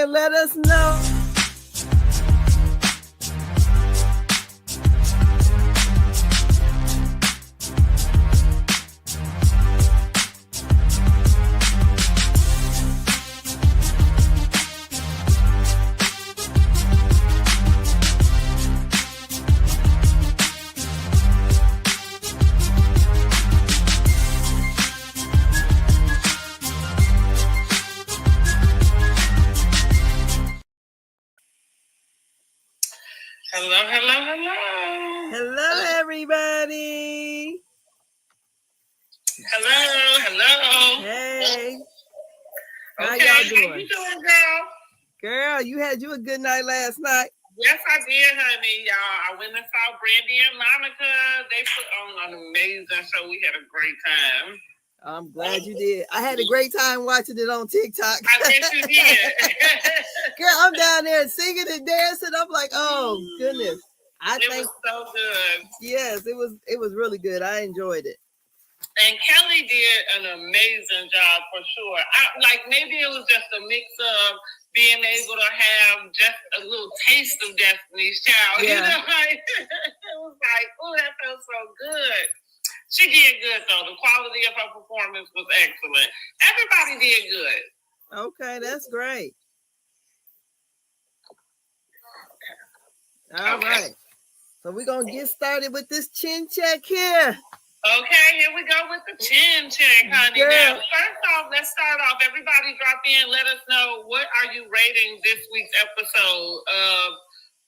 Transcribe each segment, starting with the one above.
and let us know. Hello, everybody. Hello. Hey. How Okay, y'all doing? How you doing, girl? Girl, you had a good night last night. Yes, I did, honey, y'all. I went and saw Brandy and Monica. They put on an amazing show. We had a great time. I'm glad you did. I had a great time watching it on TikTok. I bet you did. Girl, I'm down there singing and dancing. I'm like, oh goodness. It was so good. Yes, it was really good. I enjoyed it. And Kelly did an amazing job for sure. Maybe it was just a mix of being able to have just a little taste of Destiny's Child. Yeah. You know, it was like, oh, that felt so good. She did good, though. The quality of her performance was excellent. Everybody did good. Okay, that's great. All right. So we're going to get started with this chin check here. Okay, here we go with the chin check, honey. Girl. Now, first off, let's start off. Everybody drop in. Let us know, what are you rating this week's episode of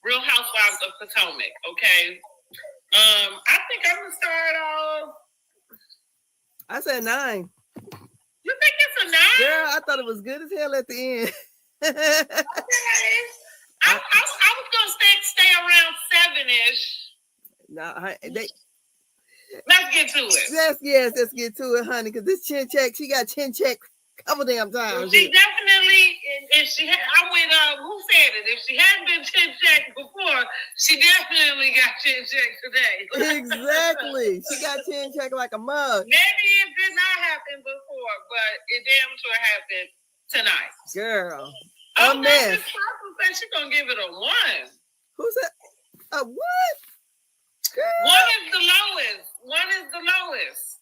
Real Housewives of Potomac, okay? I think I'm going to start off. I said 9. You think it's a 9? Girl, I thought it was good as hell at the end. Okay. I was going to stay around 7-ish. No, Let's get to it. Let's get to it, honey, because this chin check, she got chin check a couple damn times. She definitely, I'm with, who said it? If she hadn't been chin checked before, she definitely got chin checked today. Exactly. She got chin checked like a mug. Maybe it did not happen before, but it damn sure happened tonight. Girl. Oh, Miss Papa said she's going to give it a 1. Who said? A what? Girl. 1 is the lowest.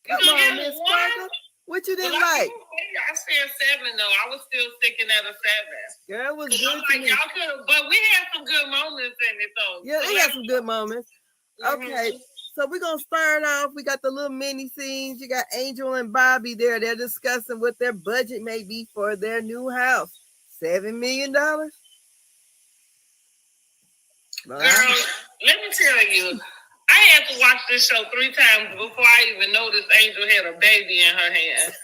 Come on, Miss Parker. What you didn't like? I said 7 though. I was still sticking at a 7. Girl, it was good to me. Y'all could, but we had some good moments in it though. Yeah, they had some good moments. Okay, so we're gonna start off. We got the little mini scenes. You got Angel and Bobby there. They're discussing what their budget may be for their new house. $7 million. Girl, let me tell you. I had to watch this show 3 times before I even noticed Angel had a baby in her hand.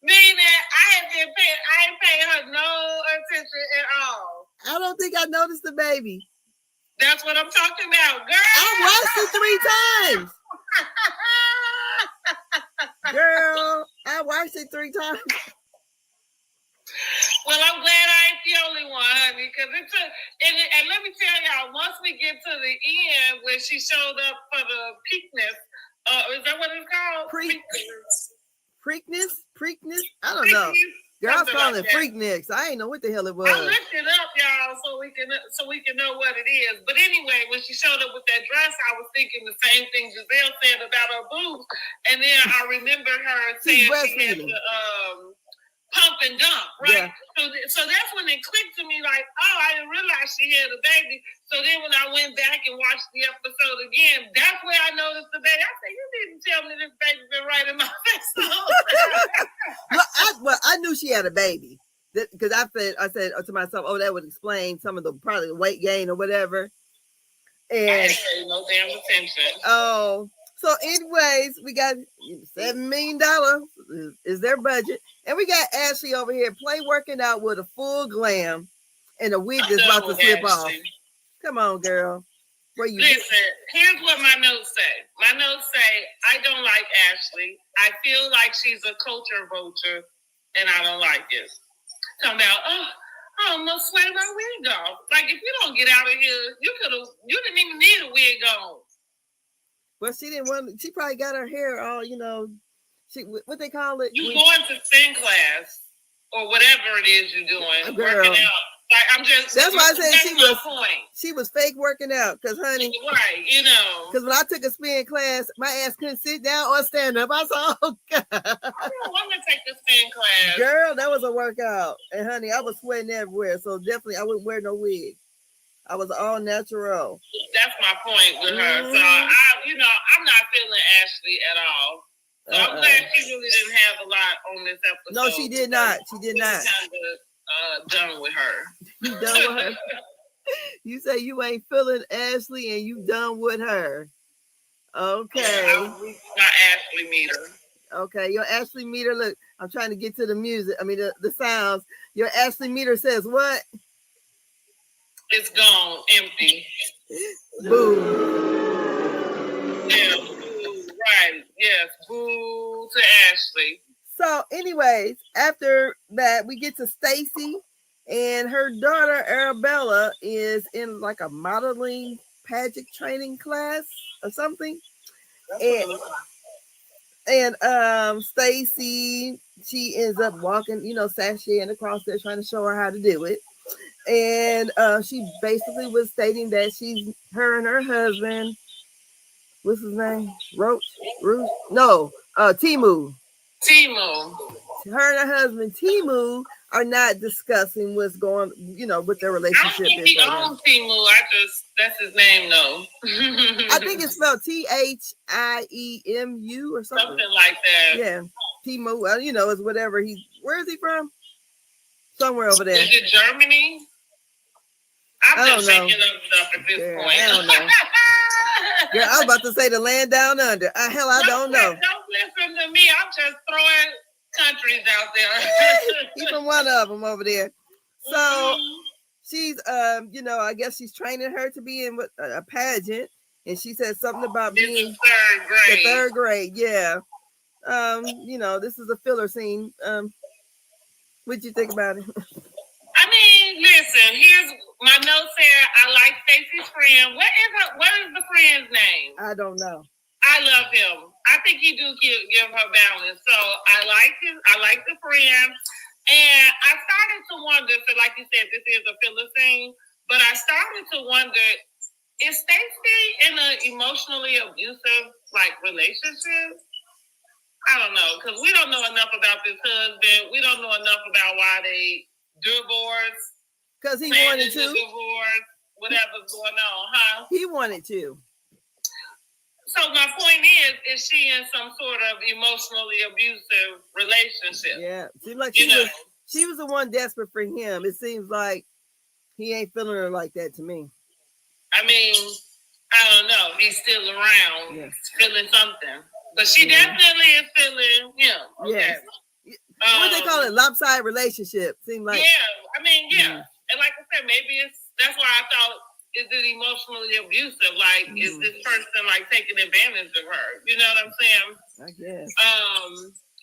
Meaning I ain't paying her no attention at all. I don't think I noticed the baby. That's what I'm talking about, girl. I watched it 3 times. Girl, I watched it 3 times. Well, I'm glad I ain't the only one, honey, because it took, and let me tell y'all, once we get to the end where she showed up for the Preakness, is that what it's called? Preakness? I don't know. Girl, I was calling it Freakness. I ain't know what the hell it was. I looked it up, y'all, so we can know what it is. But anyway, when she showed up with that dress, I was thinking the same thing Gizelle said about her boobs, and then I remembered her saying she had to pump and dump, right? Yeah. So that's when it clicked to me, like, oh, I didn't realize she had a baby. So then when I went back and watched the episode again, that's where I noticed the baby. I said, you didn't tell me this baby been right in my face. Well, I knew she had a baby because I said to myself, oh, that would explain some of the probably the weight gain or whatever. And I didn't pay no damn attention. Oh. So anyways, we got $7 million is their budget. And we got Ashley over here working out with a full glam and a wig that's about to slip off. Come on, girl. Listen, here's what my notes say. My notes say, I don't like Ashley. I feel like she's a culture vulture and I don't like it. Talking about, I almost sweat my wig off. Like, if you don't get out of here, you didn't even need a wig on. Well, she didn't want. She probably got her hair all, what they call it? You going to spin class or whatever it is you're doing, working out. Like I'm just. That's why I said she was fake working out, cause honey, right? You know, cause when I took a spin class, my ass couldn't sit down or stand up. I said, "Oh God, I don't want to take the spin class." Girl, that was a workout, and honey, I was sweating everywhere. So definitely, I wouldn't wear no wig. I was all natural. That's my point with her. So I'm not feeling Ashley at all. So I'm glad she really didn't have a lot on this episode. No, she did not. She did not. Kind of done with her. You done with her? You say you ain't feeling Ashley and you done with her. Okay. Yeah, my Ashley meter. Okay, your Ashley meter. Look, I'm trying to get to the music. I mean, the sounds. Your Ashley meter says what? It's gone, empty. Boo. Yeah, boo. Right. Yes, boo to Ashley. So, anyways, after that, we get to Stacey, and her daughter Arabella is in like a modeling pageant training class or something. And Stacey, she ends up walking, sashaying across there, trying to show her how to do it. And she basically was stating that her and her husband, what's his name? Rucsh? No, Timu. Her and her husband Timu are not discussing what's going, with their relationship. I don't think he owns Timu. That's his name, though. I think it's spelled Thiemu or something. Something like that. Yeah, Timu. Well, is whatever where is he from? Somewhere over there. Is it Germany? I'm just making up stuff at this point. I don't know. Girl, I was about to say the land down under. Hell, I don't know. Don't listen to me. I'm just throwing countries out there. Even one of them over there. So she's, I guess she's training her to be in a pageant, and she said something about being third grade. The third grade, yeah. This is a filler scene. What'd you think about it? I mean, listen. Here's my note here. I like Stacey's friend. What is the friend's name? I don't know. I love him. I think he do give her balance. So I like him. I like the friend. And I started to wonder, so like you said, this is a filler scene, but I started to wonder, is Stacey in an emotionally abusive relationship? I don't know, because we don't know enough about this husband. We don't know enough about why they divorced. Because he wanted to. Divorce, whatever's going on, huh? He wanted to. So my point is she in some sort of emotionally abusive relationship? Yeah, seems like she was the one desperate for him. It seems like he ain't feeling her like that to me. I mean, I don't know. He's still around, feeling something, but she definitely is feeling him. Okay. Yes. What they call it? Lopsided relationship. Seems like. Yeah, I mean, and like I said, maybe that's why I thought. Is it emotionally abusive? Like, is this person taking advantage of her? You know what I'm saying? I guess.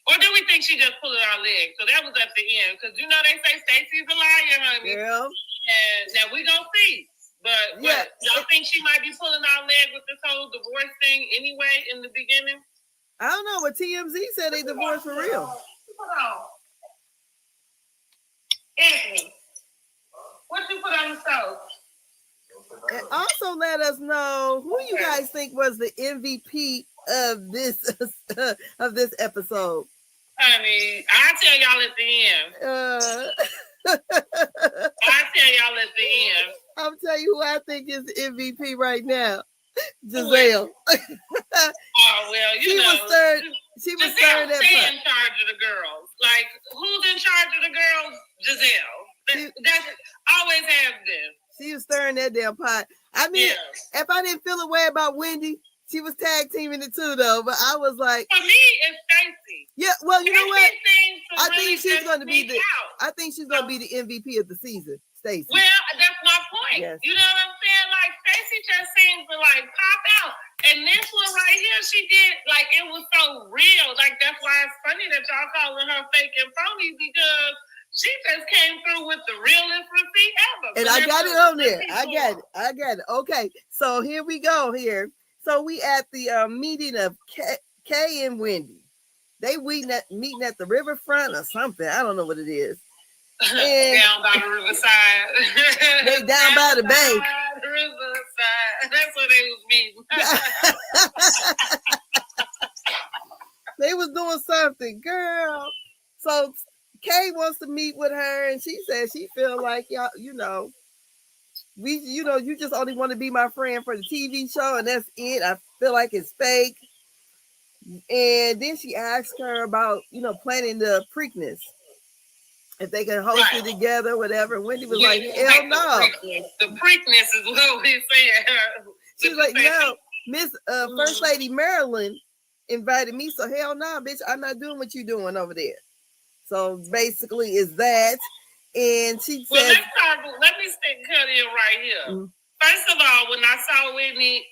Or do we think she just pulled our leg? So that was at the end, because they say Stacey's a liar, honey. Girl. And now we gonna see. But y'all think she might be pulling our leg with this whole divorce thing anyway in the beginning? I don't know. But TMZ said they divorced for real. Anthony, what you put on the stove? And also let us know who you guys think was the MVP of this episode. Honey, I'll tell y'all at the end. I'll tell y'all at the end. I'll tell you who I think is the MVP right now. Gizelle. Oh, well, she was third. She was third at in charge of the girls. Like, who's in charge of the girls? Gizelle. That's always has been. She was stirring that damn pot. I mean, if I didn't feel a way about Wendy, she was tag teaming it too, though. But I was like, for me, it's Stacey. Yeah, well, you know what? I think she's going to be the. I think she's going to be the MVP of the season, Stacey. Well, that's my point. Yes. You know what I'm saying? Like, Stacey just seems to pop out, and this one right here, she did it was so real. Like, that's why it's funny that y'all calling her fake and phony, because she just came through with the realest receipt ever. And I got it on there. I got it. Okay, so here we go here. So we at the meeting of Kay and Wendy. They meeting at the riverfront or something. I don't know what it is. And down by the riverside. They down by the bay. The riverside. That's where they was meeting. They was doing something, girl. So Kay wants to meet with her, and she says she feel like y'all, you just only want to be my friend for the TV show, and that's it. I feel like it's fake. And then she asked her about, planning the Preakness. If they can host it together, whatever. Wendy was like, hell no. The Preakness is what we said. She's like, no, Miss First Lady Marilyn invited me, so hell no, bitch, I'm not doing what you doing over there. So basically, is that. And she said, let me cut in right here. Mm-hmm. First of all, when I saw Wendy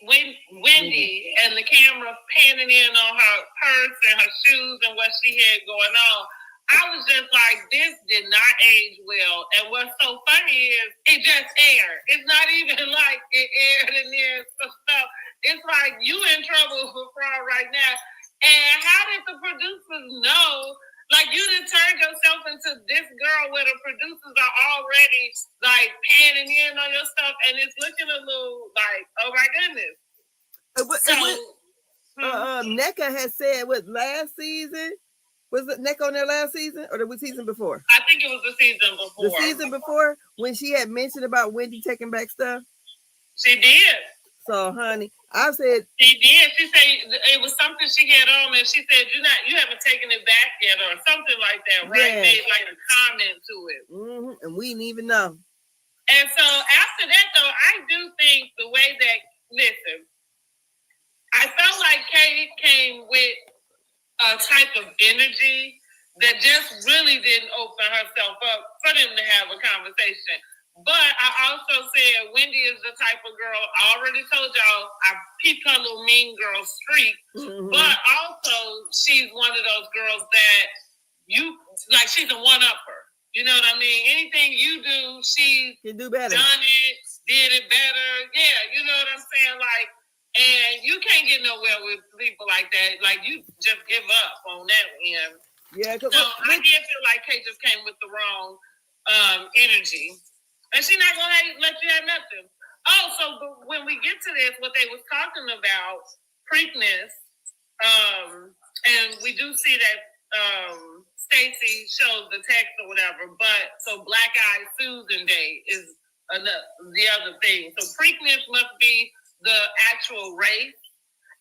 and the camera panning in on her purse and her shoes and what she had going on, I was just like, this did not age well. And what's so funny is it just aired. It's not even like it aired and then stuff. It's like you in trouble for fraud right now. And how did the producers know? Like, you done turned yourself into this girl where the producers are already like panning in on your stuff, and it's looking a little like, oh my goodness. NECA had said last season. Was it NECA on there last season or the season before? I think it was the season before. The season before, when she had mentioned about Wendy taking back stuff? She did. So, honey, I said... She did. She said it was something she had on, and she said, you haven't taken it back yet, or something like that, right? Yeah. Made like a comment to it. Mm-hmm. And we didn't even know. And so, after that, though, I do think the way that... Listen, I felt like Kay came with a type of energy that just really didn't open herself up for them to have a conversation. But I also said Wendy is the type of girl, I already told y'all, I peeped her little mean girl streak, but also she's one of those girls that she's a one-upper. You know what I mean? Anything you do, she can do better. Done it, did it better. Yeah, you know what I'm saying? Like, and you can't get nowhere with people like that. Like, you just give up on that end. Yeah. So I did feel like Kay just came with the wrong energy. And she's not going to let you have nothing. Oh, so when we get to this, what they was talking about, Preakness, and we do see that Stacey shows the text or whatever, but so Black Eyed Susan Day is the other thing. So Preakness must be the actual race,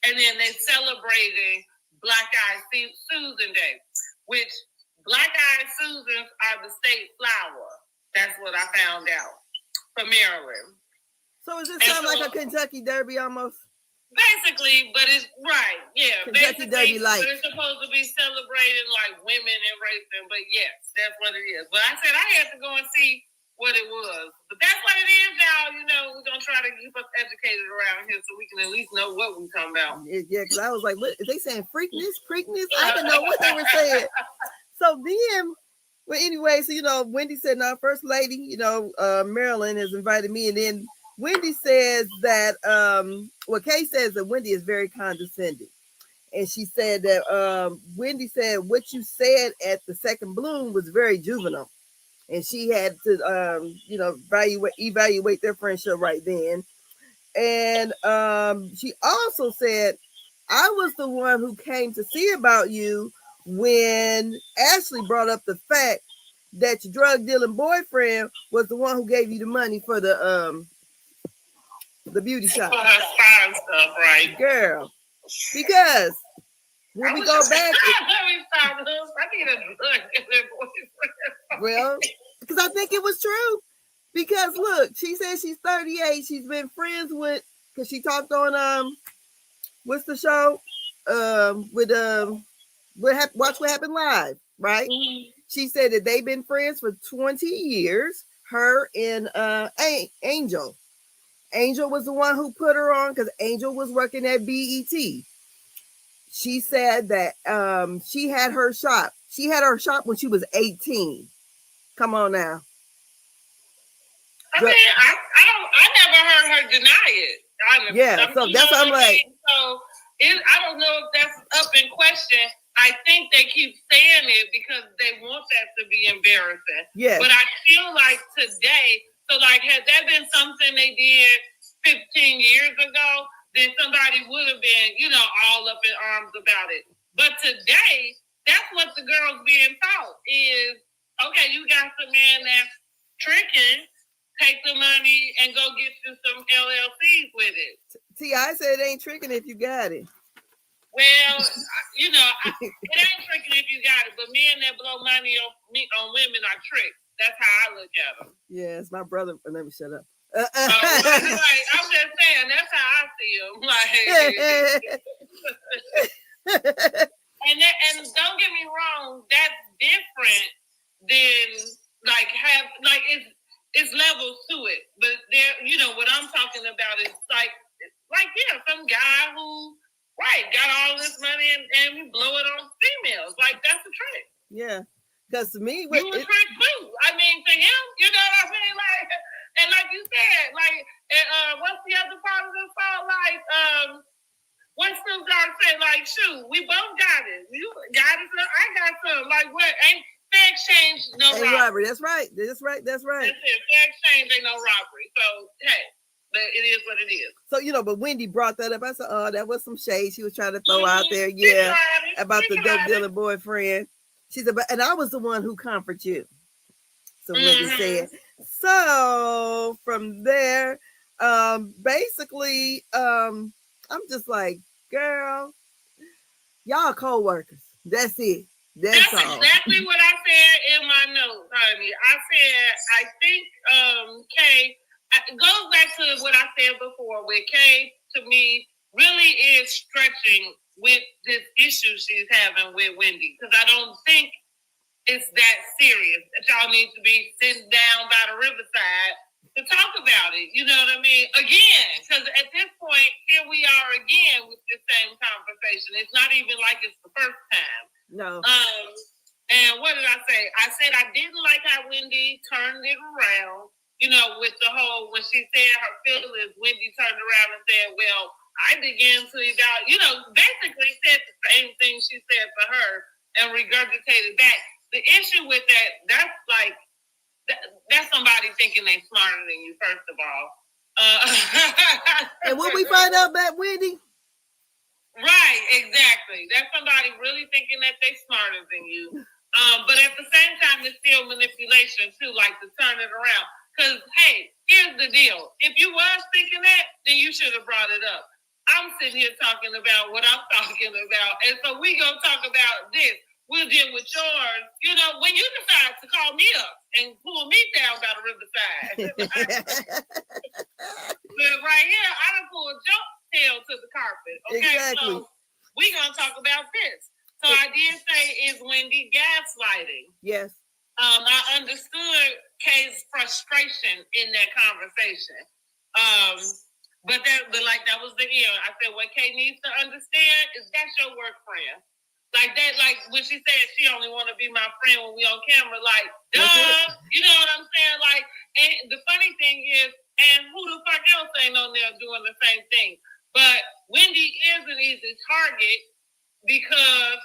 and then they celebrating Black Eyed Susan Day, which Black Eyed Susans are the state flower. That's what I found out from Maryland. So does it sound like a Kentucky Derby almost? Basically, but it's right, yeah. Kentucky Derby like. But it's supposed to be celebrating like women and racing, but yes, that's what it is. But I said I had to go and see what it was. But that's what it is now. We're going to try to keep us educated around here so we can at least know what we're talking about. Yeah, because I was like, what, are they saying Preakness? I didn't know what they were saying. So then... Well, anyway, so, Wendy said, no, First Lady, Marilyn has invited me. And then Wendy says that, Kay says that Wendy is very condescending. And she said that Wendy said what you said at the second bloom was very juvenile. And she had to, evaluate their friendship right then. And she also said, I was the one who came to see about you when Ashley brought up the fact that your drug dealing boyfriend was the one who gave you the money for the beauty shop. For her spa stuff, right? Girl. Because when we go back... I need a drug dealing boyfriend. Well, because I think it was true. Because look, she said she's 38. She's been friends with... Because she talked on... what's the show? Watch What Happened Live, right? Mm-hmm. She said that they've been friends for 20 years, her and Angel. Angel was the one who put her on because Angel was working at BET. She said that she had her shop. She had her shop when she was 18. Come on now. I mean, I never heard her deny it. Yeah, so that's what I'm like. So I don't know if that's up in question. I think they keep saying it because they want that to be embarrassing. Yes. But I feel like today, so like had that been something they did 15 years ago, then somebody would have been, all up in arms about it. But today, that's what the girls being taught is, okay, you got some man that's tricking, take the money and go get you some LLCs with it. T.I. said it ain't tricking if you got it. Well, it ain't tricking if you got it, but men that blow money on women are tricks. That's how I look at them. Yeah, it's my brother. Let me shut up. Like, I'm just saying, that's how I see them. And don't get me wrong, that's different than it's levels to it. But there, what I'm talking about is like some guy who got all this money and we blow it on females. Like that's a trick. Yeah. Because to me, you a trick too. I mean, to him, you know what I mean? Like, and like you said, what's the other part of the song? Like, what Snoop Dogg said, like, shoot, we both got it. You got it, I got some. Like, what? Ain't fair exchange no robbery. That's right. That's it. Fair exchange ain't no robbery. So, hey. But it is what it is. So, but Wendy brought that up. I said, oh, that was some shade she was trying to throw out there. Yeah. About the dope dealer boyfriend. She said, and I was the one who comforted you. So Wendy said. So from there, basically, I'm just like, girl, y'all co-workers. That's it. That's all. Exactly what I said in my notes, honey. I said, I think Kay, it goes back to what I said before, where Kay, to me, really is stretching with this issue she's having with Wendy. Because I don't think it's that serious that y'all need to be sitting down by the riverside to talk about it. You know what I mean? Again, because at this point, here we are again with the same conversation. It's not even like it's the first time. No. And what did I say? I said I didn't like how Wendy turned it around. With the whole, when she said her feelings, Wendy turned around and said, well, I began to evaluate, basically said the same thing she said for her and regurgitated back. The issue with that's like, that's somebody thinking they're smarter than you, first of all. And when we find out about Wendy? Right, exactly. That's somebody really thinking that they're smarter than you. But at the same time, it's still manipulation, too, like to turn it around. Because, hey, here's the deal. If you was thinking that, then you should have brought it up. I'm sitting here talking about what I'm talking about. And so we going to talk about this. We'll deal with yours. When you decide to call me up and pull me down by the riverside. But right here, I done pulled your tail to the carpet. Okay, exactly. So we going to talk about this. So I did say, is Wendy gaslighting? Yes. I understood Kay's frustration in that conversation. But that was the ear. I said, what Kay needs to understand is that's your work friend. Like that, like when she said she only want to be my friend when we on camera, like, duh, you know what I'm saying? Like, and the funny thing is, and who the fuck else ain't on there doing the same thing? But Wendy is an easy target because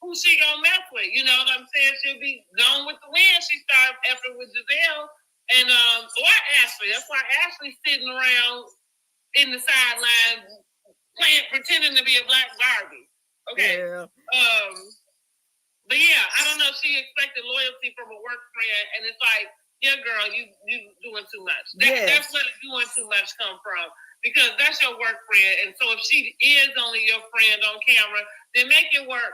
who she gonna mess with? You know what I'm saying? She'll be gone with the wind. She started effing with Gizelle and or Ashley. That's why Ashley's sitting around in the sideline pretending to be a black Barbie. Okay. Yeah. But yeah, I don't know if she expected loyalty from a work friend, and it's like, yeah, girl, you doing too much. That's where doing too much come from. Because that's your work friend. And so if she is only your friend on camera, then make it work.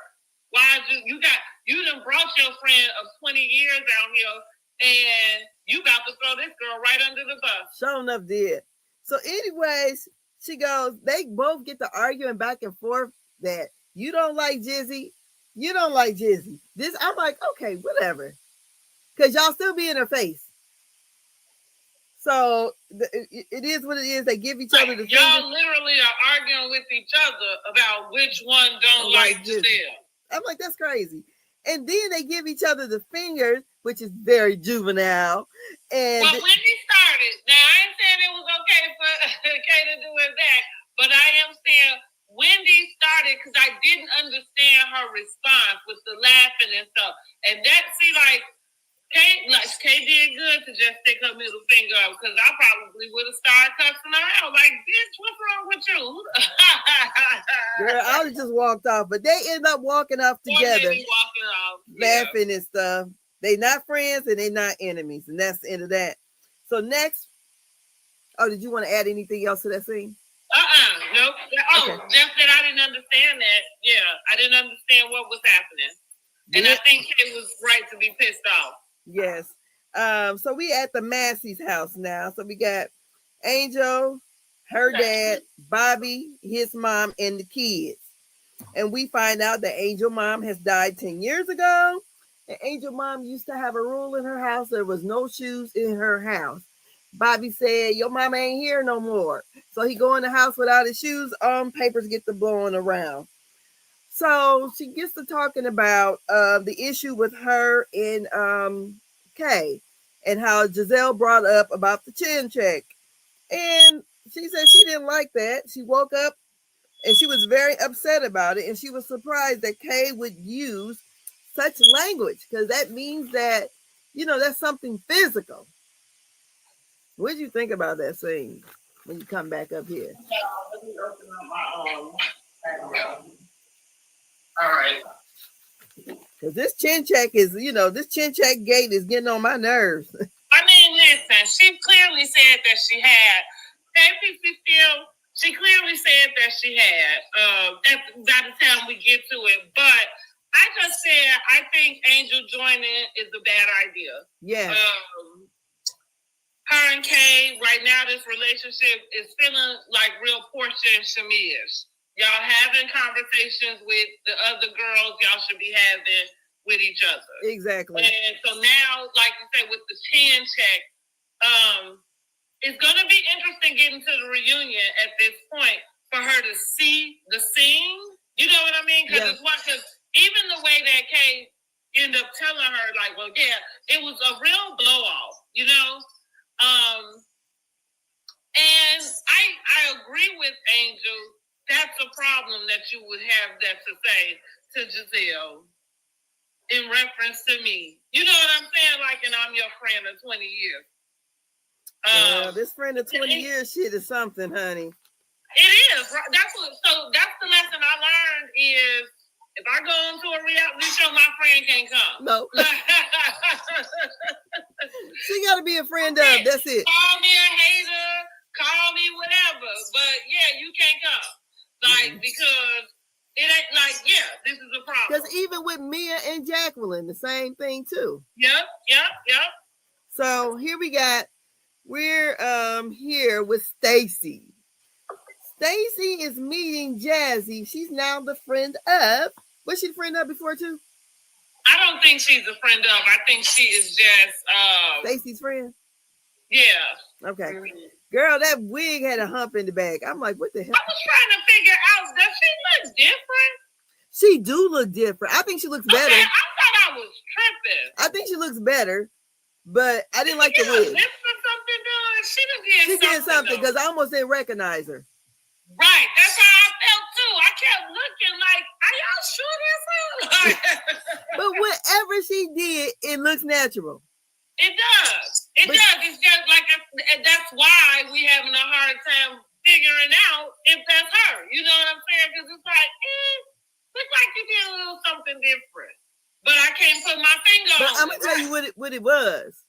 Why you done brought your friend of 20 years out here and you about to throw this girl right under the bus. Sure enough did. So anyways, she goes, they both get to arguing back and forth that you don't like Jizzy. You don't like Jizzy. This, I'm like, okay, whatever. Because y'all still be in her face. So it is what it is. They give each other the y'all literally are arguing with each other about which one don't like Gizelle. I'm like, that's crazy. And then they give each other the fingers, which is very juvenile. And well, when he started, now I ain't saying it was okay for Kay to do it back, but I am saying Wendy started because I didn't understand her response with the laughing and stuff. And that, see, like, Kay did good to just stick her middle finger up because I probably would have started cussing her out. Like, bitch, what's wrong with you? Girl, I would have just walked off, but they end up walking off together, laughing and stuff. They not friends and they not enemies, and that's the end of that. So next, did you want to add anything else to that scene? Nope. Okay. Just that I didn't understand that. Yeah, I didn't understand what was happening, and I think it was right to be pissed off. Yes. So we at the Massey's house now. So we got Angel, her dad, Bobby, his mom, and the kids. And we find out that Angel mom has died 10 years ago. And Angel mom used to have a rule in her house. There was no shoes in her house. Bobby said, your mama ain't here no more. So he go in the house without his shoes on, papers get to blowing around. So she gets to talking about the issue with her and Kay and how Gizelle brought up about the chin check. And she said she didn't like that. She woke up and she was very upset about it. And she was surprised that Kay would use such language because that means that, that's something physical. What did you think about that scene when you come back up here? Let me open up my all right. Because this chin check is, this chin check gate is getting on my nerves. I mean, listen, she clearly said that she had. She clearly said that she had. By the time we get to it. But I just said, I think Angel joining is a bad idea. Yeah. Her and Kay, right now, this relationship is feeling like real Portia and Shamish. Y'all having conversations with the other girls y'all should be having with each other. Exactly. And so now, like you said, with the chin check, it's going to be interesting getting to the reunion at this point for her to see the scene. You know what I mean? Because even the way that Kay ended up telling her, like, well, yeah, it was a real blow off, And I agree with Angel. That's a problem that you would have that to say to Gizelle in reference to me. You know what I'm saying? Like, and I'm your friend of 20 years. This friend of 20 years shit is something, honey. It is. That's the lesson I learned is if I go into a reality show, my friend can't come. No. She got to be a friend of. That's it. Call me a hater. Call me whatever. But, yeah, you can't come. Like, because it ain't like, this is a problem. Because even with Mia and Jacqueline, the same thing, too. Yep. So we're here with Stacey. Stacey is meeting Jazzy. She's now the friend of. Was she the friend of before, too? I don't think she's a friend of. I think she is just Stacey's friend? Yeah. Okay. Girl, that wig had a hump in the back. I'm like, what the hell? I was trying to figure out, does she look different? She do look different. I think she looks better. Okay, I thought I was tripping. I think she looks better, but I didn't like the Lips wig. or something done? She did something because I almost didn't recognize her. Right, that's how I felt too. I kept looking like, are y'all sure that's her? But whatever she did, it looks natural. It does. It does. It's just like that's why we having a hard time figuring out if that's her. You know what I'm saying? Because it's like, looks like you did a little something different. But I can't put my finger on it. But I'm gonna tell you what it was.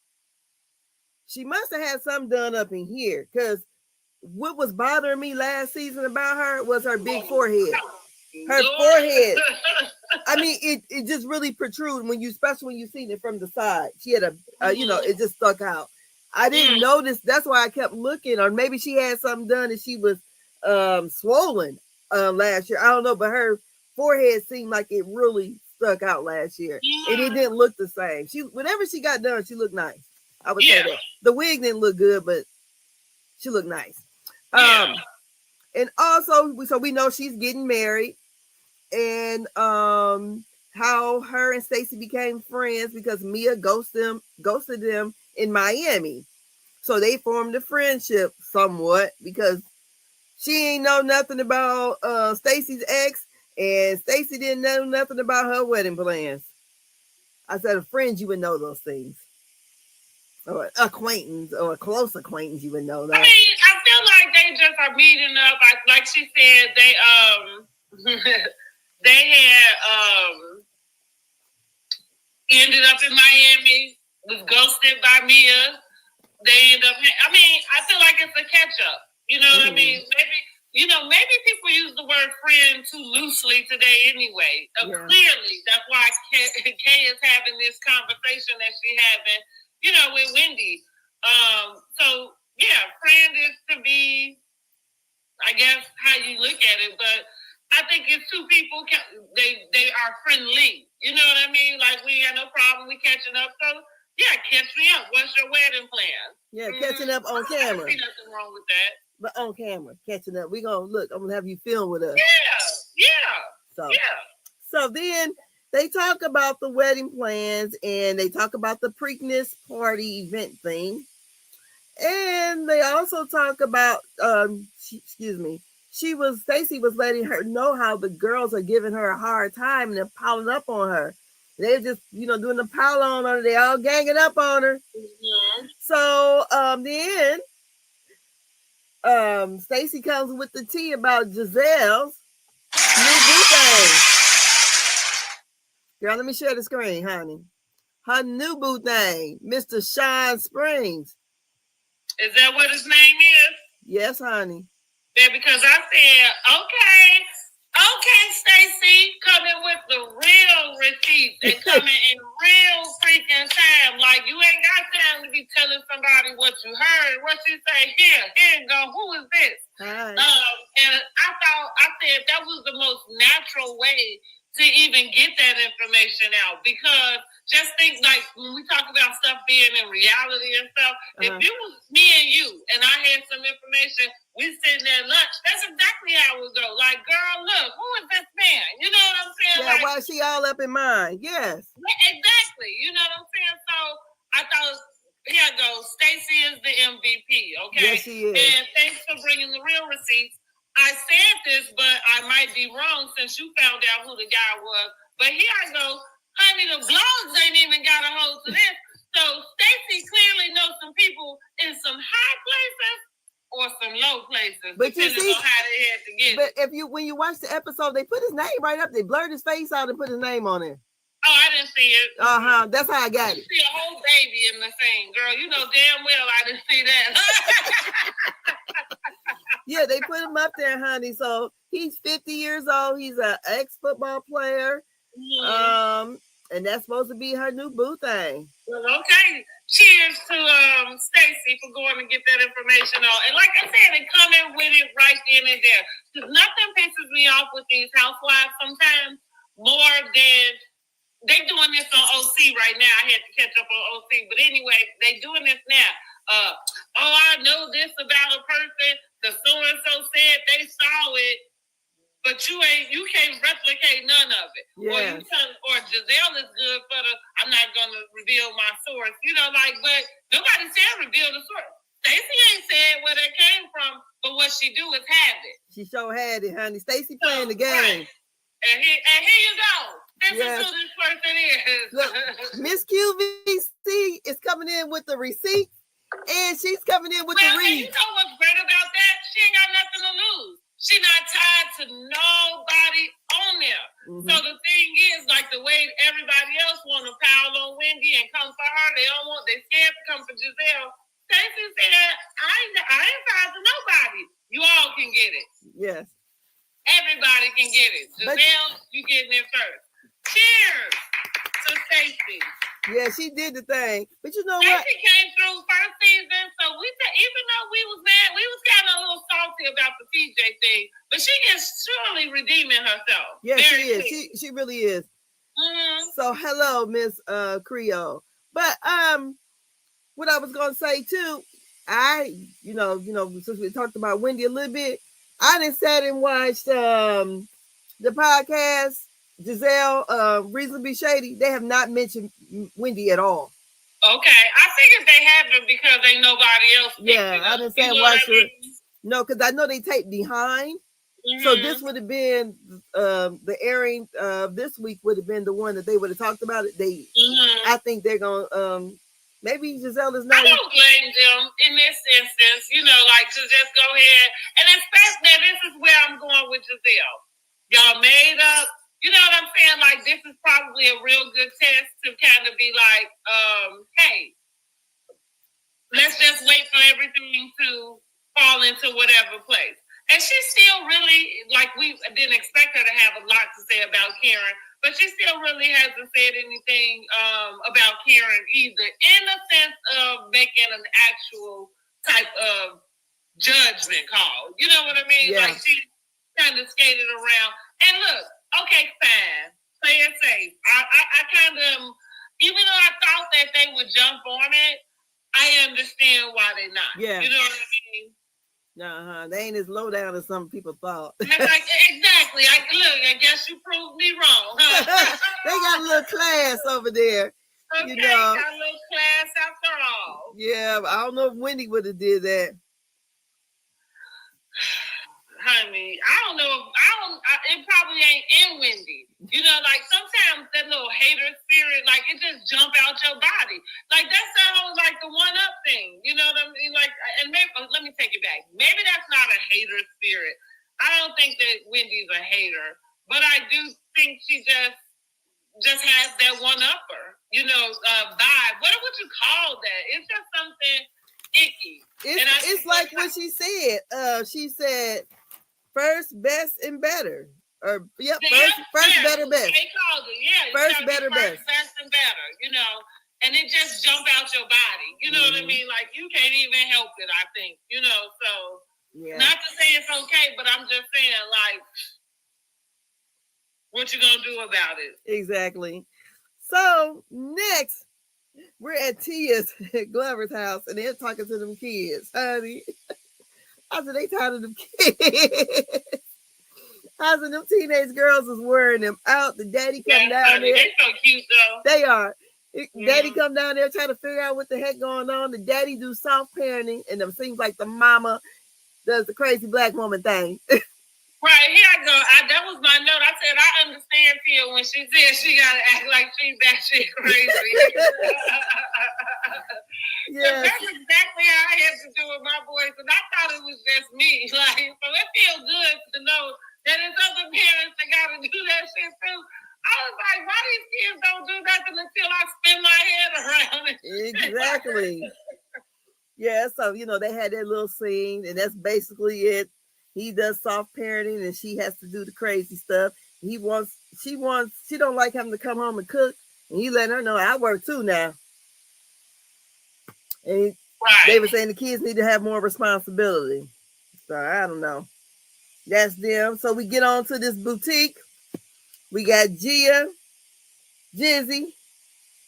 She must have had something done up in here because what was bothering me last season about her was her big forehead. Her forehead. I mean, it just really protrudes especially when you seen it from the side. She had it just stuck out. I didn't notice. That's why I kept looking. Or maybe she had something done and she was swollen last year. I don't know, but her forehead seemed like it really stuck out last year, and it didn't look the same. Whatever she got done, she looked nice. I would say that the wig didn't look good, but she looked nice. And also, so we know she's getting married, and how her and Stacey became friends because Mia ghosted them in Miami. So they formed a friendship somewhat because She ain't know nothing about Stacey's ex, and Stacey didn't know nothing about her wedding plans. I said, a friend, you would know those things. Or acquaintance, or a close acquaintance, you would know that. I mean, I feel like they just are meeting up. Like she said, they they had ended up in Miami, was ghosted by Mia. They end up. I mean, I feel like it's a catch up. You know what I mean? Maybe people use the word friend too loosely today. Anyway, clearly that's why Kay is having this conversation that she having. With Wendy. So yeah, friend is to be, I guess, how you look at it. But I think it's two people. They are friendly. You know what I mean? Like, we got no problem. We catching up. So yeah, catch me up. What's your wedding plan? Yeah, catching up on camera. I see nothing wrong with that. But on camera, catching up. We gonna look. I'm gonna have you film with us. Yeah. So then they talk about the wedding plans, and they talk about the Preakness party event thing. And they also talk about Stacey was letting her know how the girls are giving her a hard time and they're piling up on her. They're just, doing the pile on her. They all ganging up on her. Mm-hmm. So then Stacey comes with the tea about Gizelle's new boo thing. Girl, let me share the screen, honey. Her new boo thing, Mr. Sean Springs. Is that what his name is? Yes, honey. Yeah, because I said, okay, Stacey, coming with the real receipts and coming in real freaking time. Like, you ain't got time to be telling somebody what you heard. What you say, here you go. Who is this? Hi. And I said that was the most natural way to even get that information out, because just think, like, when we talk about stuff being in reality and stuff, if it was me and you and I had some information, we sitting there at lunch, that's exactly how it would go. Like, girl, look, who is this man? You know what I'm saying? Yeah, why is she all up in mine? Yes. Exactly. You know what I'm saying? So I thought, here I go, Stacey is the MVP, okay? Yes, she is. And thanks for bringing the real receipts. I said this, but I might be wrong since you found out who the guy was. But here I go. Honey, the blogs ain't even got a hold to this. So Stacey clearly knows some people in some high places or some low places. But you see, on how they had to get but when you watch the episode, they put his name right up. They blurred his face out and put his name on it. Oh, I didn't see it. That's how I got it. You see a whole baby in the thing, girl. You know damn well I didn't see that. Yeah, they put him up there, honey. So he's 50 years old. He's an ex-football player. Mm-hmm. And that's supposed to be her new boo thing. Well, okay. Cheers to Stacey for going to get that information on. And like I said, they come in with it right then and there. Because nothing pisses me off with these housewives sometimes more than they doing this on OC right now. I had to catch up on OC. But anyway, they doing this now. I know this about a person. The so-and-so said they saw it, but you can't replicate none of it. Yeah. Or Gizelle is good for I'm not going to reveal my source. But nobody said reveal the source. Stacey ain't said where that came from, but what she do is have it. She sure had it, honey. Stacey playing the game. Right. And here you go. This is who this person is. Look, Miss QVC is coming in with the receipt, and she's coming in with the read. You know what's great about that? She ain't got nothing to lose. She not tied to nobody on there. Mm-hmm. So the thing is, like, the way everybody else want to pile on Wendy and come for her, they scared to come for Gizelle. Stacey said, I ain't tied to nobody. You all can get it. Yes. Everybody can get it. Gizelle, you getting it first. Cheers to Stacey. Yeah, she did the thing. But you know Stacey what? Stacey came through first season, so even though we was mad, we was kind of a little salty about the PJ thing, but she is surely redeeming herself. Yeah, she is. She really is. Mm-hmm. So hello, Miss Creole. But what I was gonna say too, since we talked about Wendy a little bit, I done sat and watched the podcast. Gizelle, Reasonably Shady, they have not mentioned Wendy at all. Okay, I figured they haven't because ain't nobody else. Yeah, I didn't say watch it. No, because I know they tape behind. So this would have been the airing this week would have been the one that they would have talked about it. I think they're gonna maybe Gizelle is not. I don't blame them in this instance, like to just go ahead and especially this is where I'm going with Gizelle. Y'all made up, you know what I'm saying? Like this is probably a real good test to kind of be like, hey, let's just wait for everything to fall into whatever place. And she still really, like we didn't expect her to have a lot to say about Karen, but she still really hasn't said anything about Karen either, in the sense of making an actual type of judgment call. You know what I mean? Yeah. Like she kind of skated around. And look, okay, fine, play it safe. I kind of, even though I thought that they would jump on it, I understand why they're not. Yeah. You know what I mean? They ain't as low down as some people thought. Exactly. I guess you proved me wrong. Huh? They got a little class over there. Okay, got a little class after all. Yeah, but I don't know if Wendy would have did that. Honey, I don't know. It probably ain't in Wendy. Like sometimes that little hater spirit, like it just jump out your body. Like that sounds like the one up thing. You know what I mean? Like, and maybe let me take it back. Maybe that's not a hater spirit. I don't think that Wendy's a hater, but I do think she just has that one upper. Vibe. What would you call that? It's just something icky. It's like what she said. She said. First, best, and better. Or first, better, best. They called it, yeah. First, better, best. Best and better, and it just jump out your body. You know what I mean? Like you can't even help it. I think, So not to say it's okay, but I'm just saying, like, what you gonna do about it? Exactly. So next, we're at Tia's Glover's house, and they're talking to them kids, honey. I said, they tired of them kids. I said, them teenage girls is wearing them out. The daddy come down there. They're so cute, though. They are. Daddy come down there trying to figure out what the heck going on. The daddy do soft parenting, and it seems like the mama does the crazy black woman thing. Right, here I go. That was my note. I said, I understand Tia when she said she got to act like she's that shit crazy. Yeah. That's exactly how I had to do with my boys, and I thought it was just me. Like, so it feels good to know that it's other parents that got to do that shit too. I was like, why these kids don't do nothing until I spin my head around it? Exactly. Yeah, so, they had that little scene, and that's basically it. He does soft parenting, and she has to do the crazy stuff. She don't like having to come home and cook, and he letting her know, I work too now. And they were saying the kids need to have more responsibility. So I don't know. That's them. So we get on to this boutique. We got Tia, Jizzy,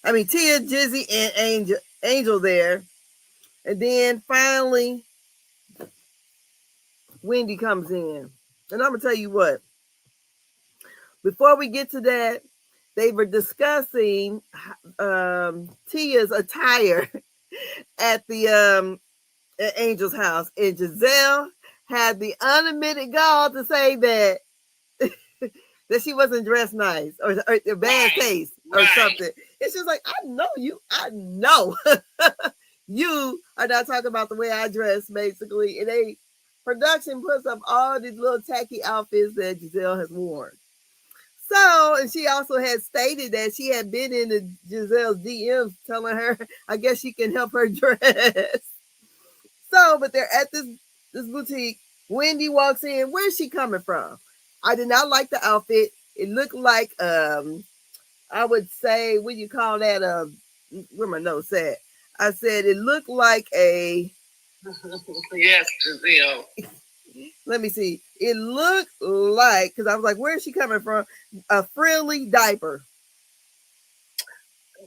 and Angel there. And then finally, Wendy comes in. And I'm going to tell you what. Before we get to that, they were discussing Tia's attire at the at Angel's house. And Gizelle had the unadmitted gall to say that that she wasn't dressed nice or bad taste or something. It's just like, I know you. I know you are not talking about the way I dress, basically. And production puts up all these little tacky outfits that Gizelle has worn. So, and she also had stated that she had been in the Gizelle's DMs telling her, I guess she can help her dress. So, but they're at this boutique. Wendy walks in. Where's she coming from? I did not like the outfit. It looked like, I would say, what do you call that? Where my notes at? I said it looked like a... Yes, Gizelle. Let me see. It looked like, because I was like, where is she coming from? A frilly diaper.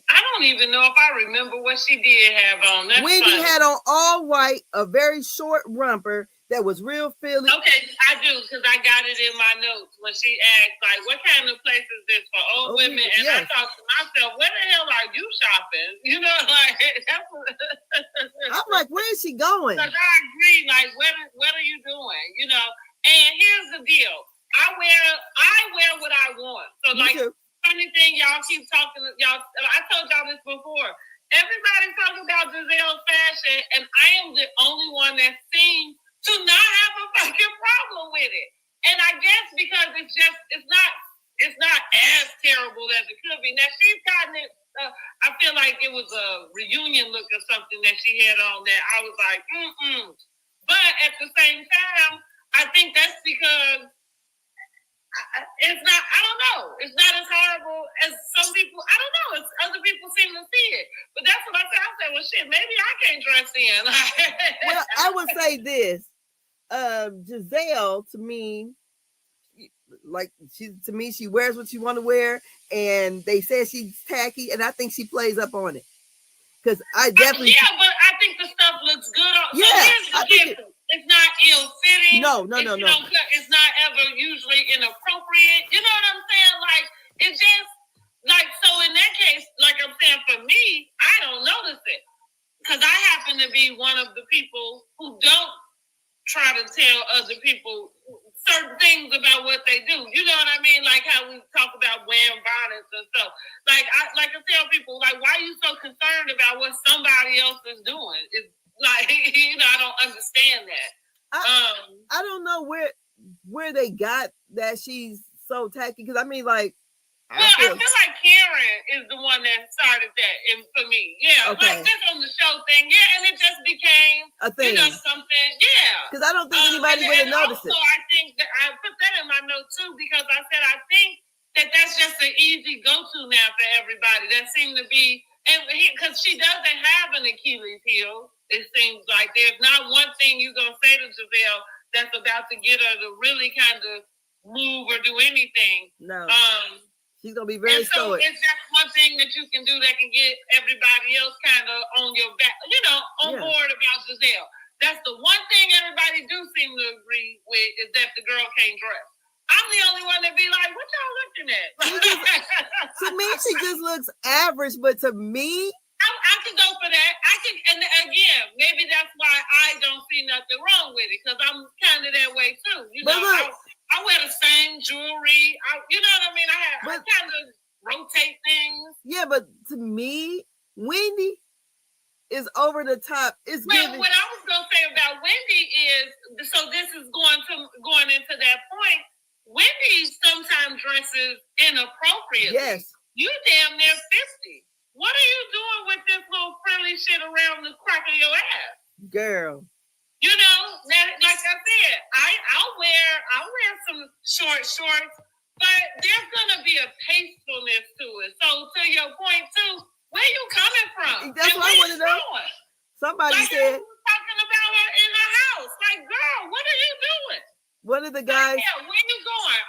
I don't even know if I remember what she did have on. That's Wendy funny. had on all white, a very short romper that was real frilly. Okay, I do, because I got it in my notes when she asked, like, what kind of place is this for old women? And I thought to myself, where the hell are you shopping? You know, like, that's what... I'm like, where is she going? Because I agree, like, what are you you know. And here's the deal: I wear what I want. So like, funny thing, y'all keep talking. Y'all, I told y'all this before. Everybody's talking about Gizelle's fashion, and I am the only one that seems to not have a fucking problem with it. And I guess because it's not as terrible as it could be. Now she's gotten it. I feel like it was a reunion look or something that she had on that I was like, But at the same time, I think that's because it's not, I don't know. It's not as horrible as some people, I don't know. It's other people seem to see it. But that's what I said. I said, well, shit, maybe I can't dress in. Well, I would say this. Gizelle, to me, she wears what she want to wear, and they say she's tacky, and I think she plays up on it. Because I definitely... but I think the stuff looks good. Yeah, it's not ill-fitting. No. It's not ever usually inappropriate. You know what I'm saying? Like, it just, like, so in that case, like I'm saying, for me, I don't notice it. Because I happen to be one of the people who don't try to tell other people certain things about what they do. You know what I mean? Like how we talk about wearing bonnets and stuff. Like I tell people, like, why are you so concerned about what somebody else is doing? It's like, I don't understand that. I don't know where they got that she's so tacky. Because I mean, like, I feel like Karen is the one that started that for me. Yeah, okay. Like just on the show thing. Yeah, and it just became a thing. Something. Yeah. Because I don't think anybody would have noticed it. So I think that I put that in my note too, because I said I think that's just an easy go-to now for everybody. That seemed to be, and because she doesn't have an Achilles heel, it seems like there's not one thing you're gonna say to Gizelle that's about to get her to really kind of move or do anything. No. She's gonna be very stoic. It's just one thing that you can do that can get everybody else kind of on your back, on board about Gizelle. That's the one thing everybody do seem to agree with, is that the girl can't dress. I'm the only one that be like, what y'all looking at? To me, she just looks average, but to me, I can go for that. And again, maybe that's why I don't see nothing wrong with it, because I'm kind of that way too. I wear the same jewelry. You know what I mean? I kind of rotate things. Yeah, but to me, Wendy is over the top. What I was gonna say about Wendy is, so this is going into that point. Wendy sometimes dresses inappropriately. Yes. You damn near 50. What are you doing with this little frilly shit around the crack of your ass? Girl. Like I said, I'll wear some shorts, but there's gonna be a tastefulness to it. So to your point too, where you coming from? That's what I want to know. Somebody said talking about her in her house. Like, girl, what are you doing? One of the guys. Where you going?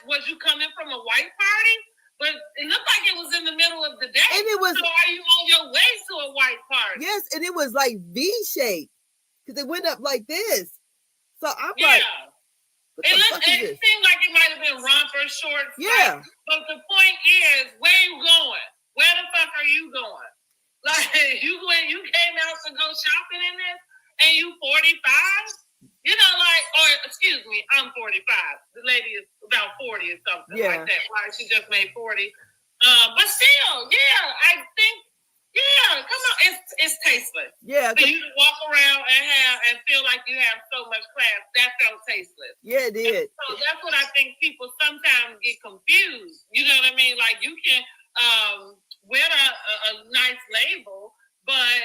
Was you coming from a white party? But it looked like it was in the middle of the day. And it was. So are you on your way to a white party? Yes, and it was like V-shaped. Because it went up like this. So I'm like, it seemed like it might have been romper shorts. Yeah. But the point is, where are you going? Where the fuck are you going? Like, you came out to go shopping in this, and you 45? Excuse me, I'm 45. The lady is about 40 or something like that. Right? She just made 40. But still, I think, come on, it's tasteless. Yeah. For you to walk around and feel like you have so much class, that felt tasteless. Yeah, it did. And so that's what I think people sometimes get confused. You know what I mean? Like, you can wear a nice label, but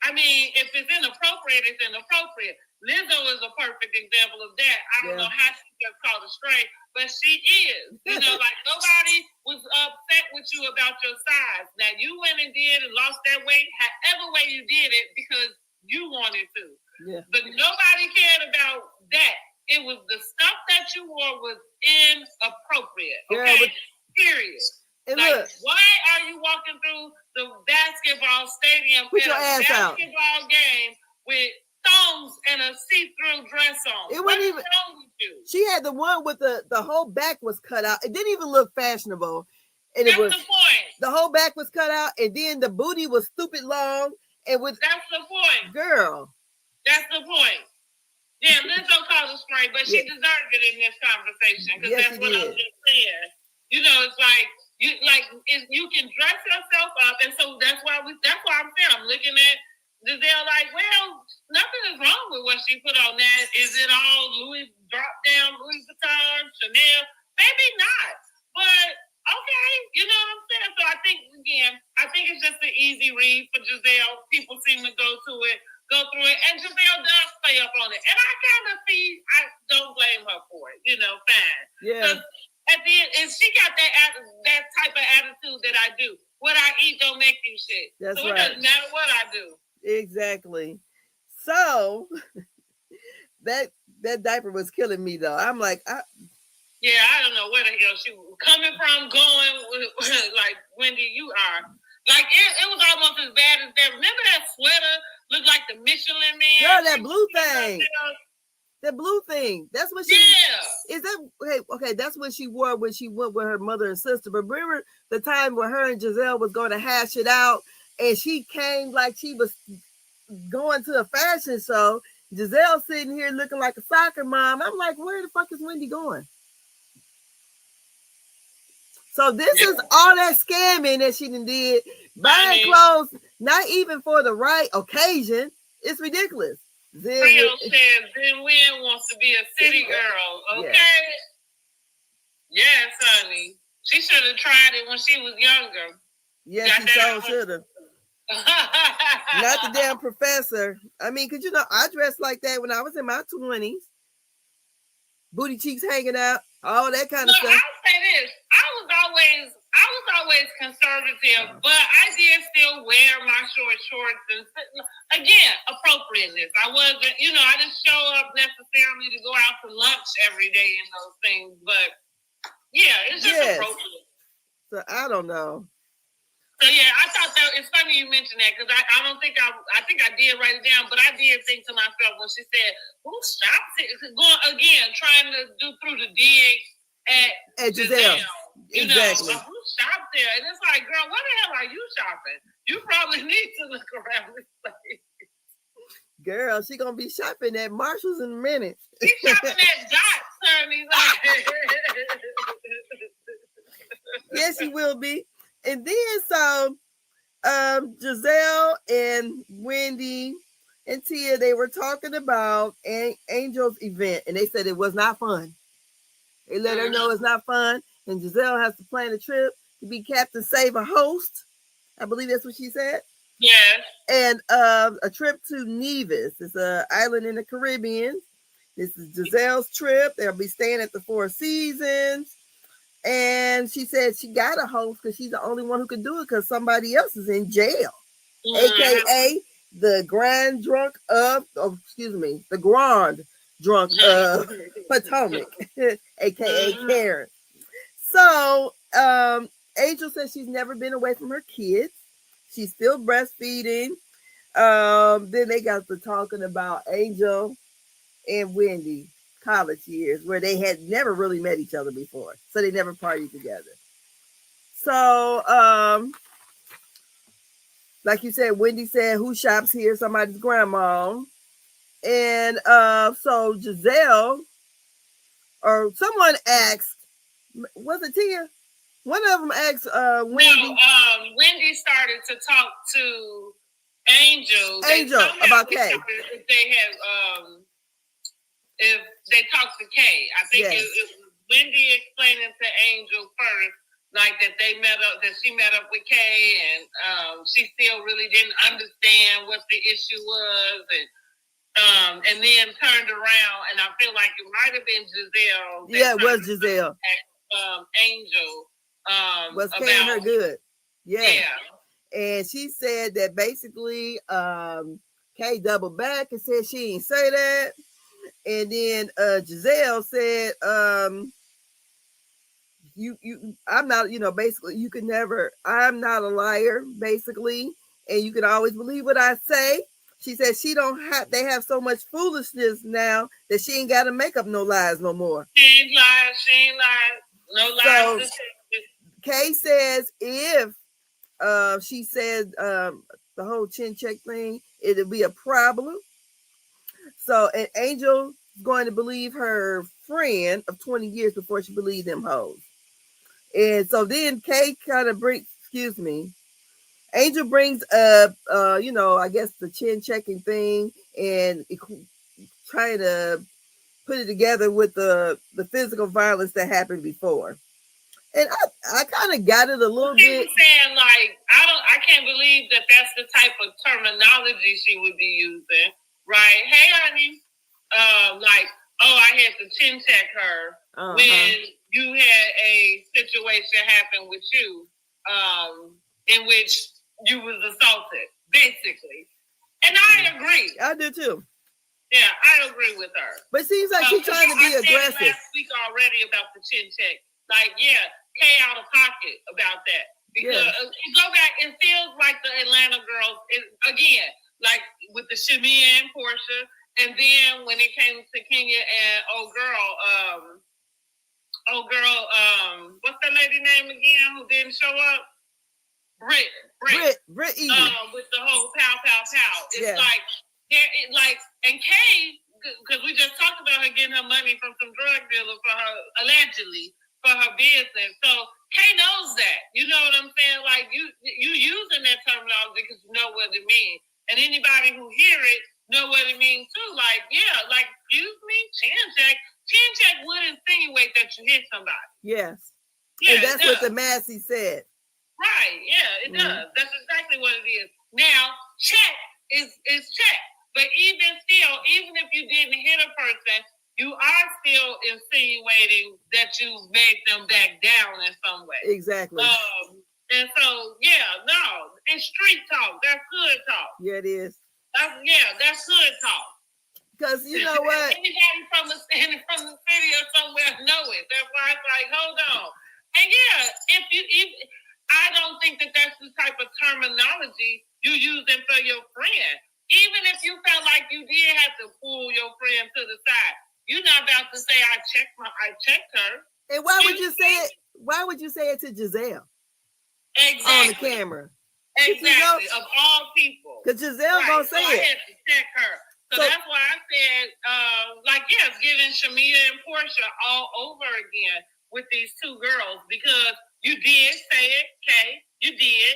I mean, if it's inappropriate, it's inappropriate. Lizzo is a perfect example of that. I don't know how she gets called a stray, but she is. Like, nobody was upset with you about your size. Now, you went and did and lost that weight, however way you did it, because you wanted to. Yeah. But nobody cared about that. It was the stuff that you wore was inappropriate. Okay? Period. And like, look, why are you walking through the basketball stadium with your ass out? Basketball game with thongs and a see-through dress on. It wasn't even. She had the one with the whole back was cut out. It didn't even look fashionable. And that's it was the point. The whole back was cut out, and then the booty was stupid long. And with that's the point, girl. That's the point. Yeah, Lizzo called her spring, but she deserved it in this conversation because that's what I'm just saying. You know, it's like you can dress yourself up, and so that's why I'm saying I'm looking at Gizelle like, well, nothing is wrong with what she put on that. Is it all Louis drop down, Louis Vuitton, Chanel? Maybe not, but okay, you know what I'm saying. So I think it's just an easy read for Gizelle. People seem to go through it, and Gizelle does play up on it, and I don't blame her for it. You know, fine. Yeah. At the end, and she got that type of attitude that I do. What I eat don't make you shit. That's so right. It doesn't matter what I do. Exactly. So that diaper was killing me though. I'm like, I don't know where the hell she was coming from, going like Wendy, you are. Like it was almost as bad as that. Remember that sweater looked like the Michelin Man? Girl, that blue thing. The blue thing. That's what she. Yeah. Is that okay? That's what she wore when she went with her mother and sister. But remember the time when her and Gizelle was going to hash it out, and she came like she was going to a fashion show. Gizelle sitting here looking like a soccer mom. I'm like, where the fuck is Wendy going? So this is all that scamming that she did, buying clothes, not even for the right occasion. It's ridiculous. Rio says Zen Wynn wants to be a city girl. Okay. Yes, honey. She should have tried it when she was younger. Yes, she so should have. Not the damn professor. I mean, because I dressed like that when I was in my 20s. Booty cheeks hanging out, all that kind of stuff. I'll say this. I was always conservative, but I did still wear my shorts and again, appropriateness. I wasn't, I didn't show up necessarily to go out to lunch every day and those things, but yeah, it's just appropriate. So I don't know. So yeah, I thought that it's funny you mentioned that because I don't think I think I did write it down, but I did think to myself when she said, "Who shops it?" Going again, trying to do through the dig at Gizelle. Exactly. Who shops there? And it's like, girl, what the hell are you shopping? You probably need to look around this place. Girl, she gonna be shopping at Marshall's in a minute. She's shopping at Dots, honey. Yes, she will be. And then so Gizelle and Wendy and Tia, they were talking about Angel's event, and they said it was not fun. They let her know it's not fun, and Gizelle has to plan a trip to be Captain Save a Host. I believe that's what she said. Yeah. And a trip to Nevis. It's an island in the Caribbean. This is Gizelle's trip. They'll be staying at the Four Seasons. And she said she got a host because she's the only one who could do it because somebody else is in jail. AKA the Grand Drunk of Potomac, AKA Karen. So Angel says she's never been away from her kids. She's still breastfeeding. Then they got to talking about Angel and Wendy college years where they had never really met each other before, so they never partied together. So like you said, Wendy said, who shops here? Somebody's grandma. And so Gizelle or someone asked, was it Tia? One of them asked Wendy. No, Wendy started to talk to Angel about Kay. If they have if they talked to Kay. I think it was Wendy explaining to Angel first, like that they met up, that she met up with Kay, and she still really didn't understand what the issue was, and then turned around, and I feel like it might have been Gizelle. Yeah, it was Gizelle. Angel was paying her good. Yeah. And she said that basically Kay doubled back and said she didn't say that. And then Gizelle said, I'm not, basically you can never, I'm not a liar, basically, and you can always believe what I say. She said they have so much foolishness now that she ain't got to make up no lies no more. She ain't lied. No lies. So Kay says if she said the whole chin check thing, it'll be a problem. So an Angel is going to believe her friend of 20 years before she believed them hoes. And so then Kay kind of brings, Angel brings up, I guess the chin checking thing and trying to put it together with the physical violence that happened before. And I kind of got it a little bit. Saying like, I can't believe that that's the type of terminology she would be using, right? Hey, honey, like, oh, I had to chin check her when you had a situation happen with you, in which you was assaulted, basically. And I agree. I do too. Yeah, I agree with her. But it seems like she's trying to be aggressive. I said last week already about the chin check. Like, yeah, Kay out of pocket about that. Because you go back, it feels like the Atlanta girls, again, like with the Shamia and Portia. And then when it came to Kenya and what's that lady name again who didn't show up? Brit with the whole pow. It's like, and Kay, because we just talked about her getting her money from some drug dealer for her, allegedly, for her business. So Kay knows that. You know what I'm saying? Like, you using that terminology because you know what it means. And anybody who hear it know what it means too. Like, yeah, like, excuse me, chin check. Chin check would insinuate that you hit somebody. Yes. Yeah, and that's what the Massey said. Right, yeah, it does. That's exactly what it is. Now, check is check. But even still, even if you didn't hit a person, you are still insinuating that you made them back down in some way. Exactly. And so, it's street talk. That's hood talk. Yeah, it is. That's hood talk. Because you know what? Anybody from the city or somewhere know it. That's why it's like, hold on. And I don't think that that's the type of terminology you using for your friend. Even if you felt like you did have to pull your friend to the side, you're not about to say, I checked her. And why would you say it? Why would you say it to Giselle? Exactly. On the camera. Exactly. Of all people. Because Giselle gonna say it. I had to check her. So that's why I said, giving Shamia and Portia all over again with these two girls, because you did say it, Kay. You did.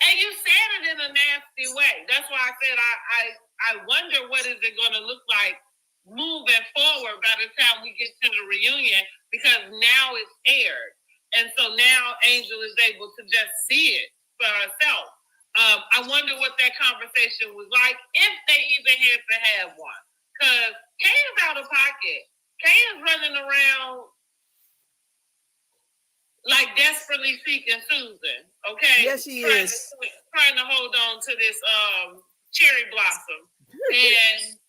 And you said it in a nasty way. That's why I said I wonder what is it going to look like moving forward by the time we get to the reunion, because now it's aired. And so now Angel is able to just see it for herself. I wonder what that conversation was like, if they even had to have one. Because Kay is out of pocket. Kay is running around like desperately seeking Susan. Okay? Yes, she is. Trying to hold on to this cherry blossom.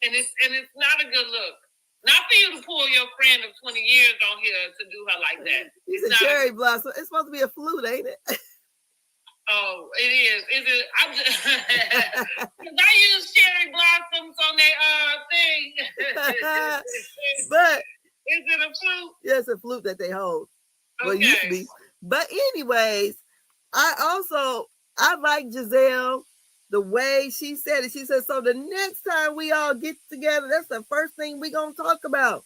and it's not a good look. Not for you to pull your friend of 20 years on here to do her like that. It's a cherry blossom. It's supposed to be a flute, ain't it? Oh, it is. Is it? I use cherry blossoms on their thing. But is it a flute? Yeah, it's a flute that they hold. Okay. Well, it used to be. But anyways, I like Gizelle, the way she said it. She said, so the next time we all get together, that's the first thing we're going to talk about.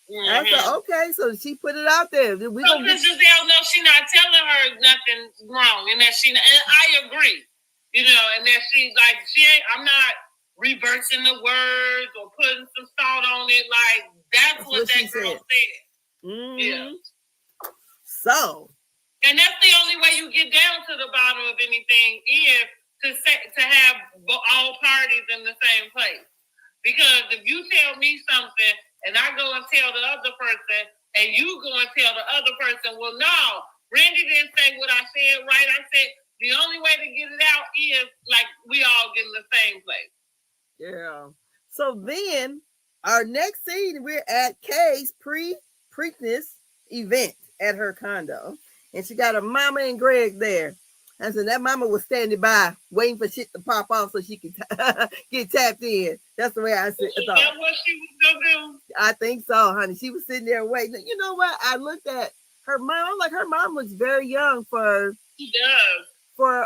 Mm-hmm. I said, okay, so she put it out there. Gizelle knows she's not telling her nothing wrong, and and I agree, and that I'm not reversing the words or putting some thought on it. Like, that's what that girl said. Mm-hmm. Yeah. So. And that's the only way you get down to the bottom of anything, is to have all parties in the same place. Because if you tell me something and I go and tell the other person, and you go and tell the other person, well, no, Randy didn't say what I said, right? I said the only way to get it out is like we all get in the same place. Yeah. So then our next scene, we're at Kay's Preakness event at her condo. And she got her mama and Greg there. And so that mama was standing by, waiting for shit to pop off so she could get tapped in. That's the way I thought. Is that what she was going to do? I think so, honey. She was sitting there waiting. You know what? I looked at her mom. Like, her mom looks very young for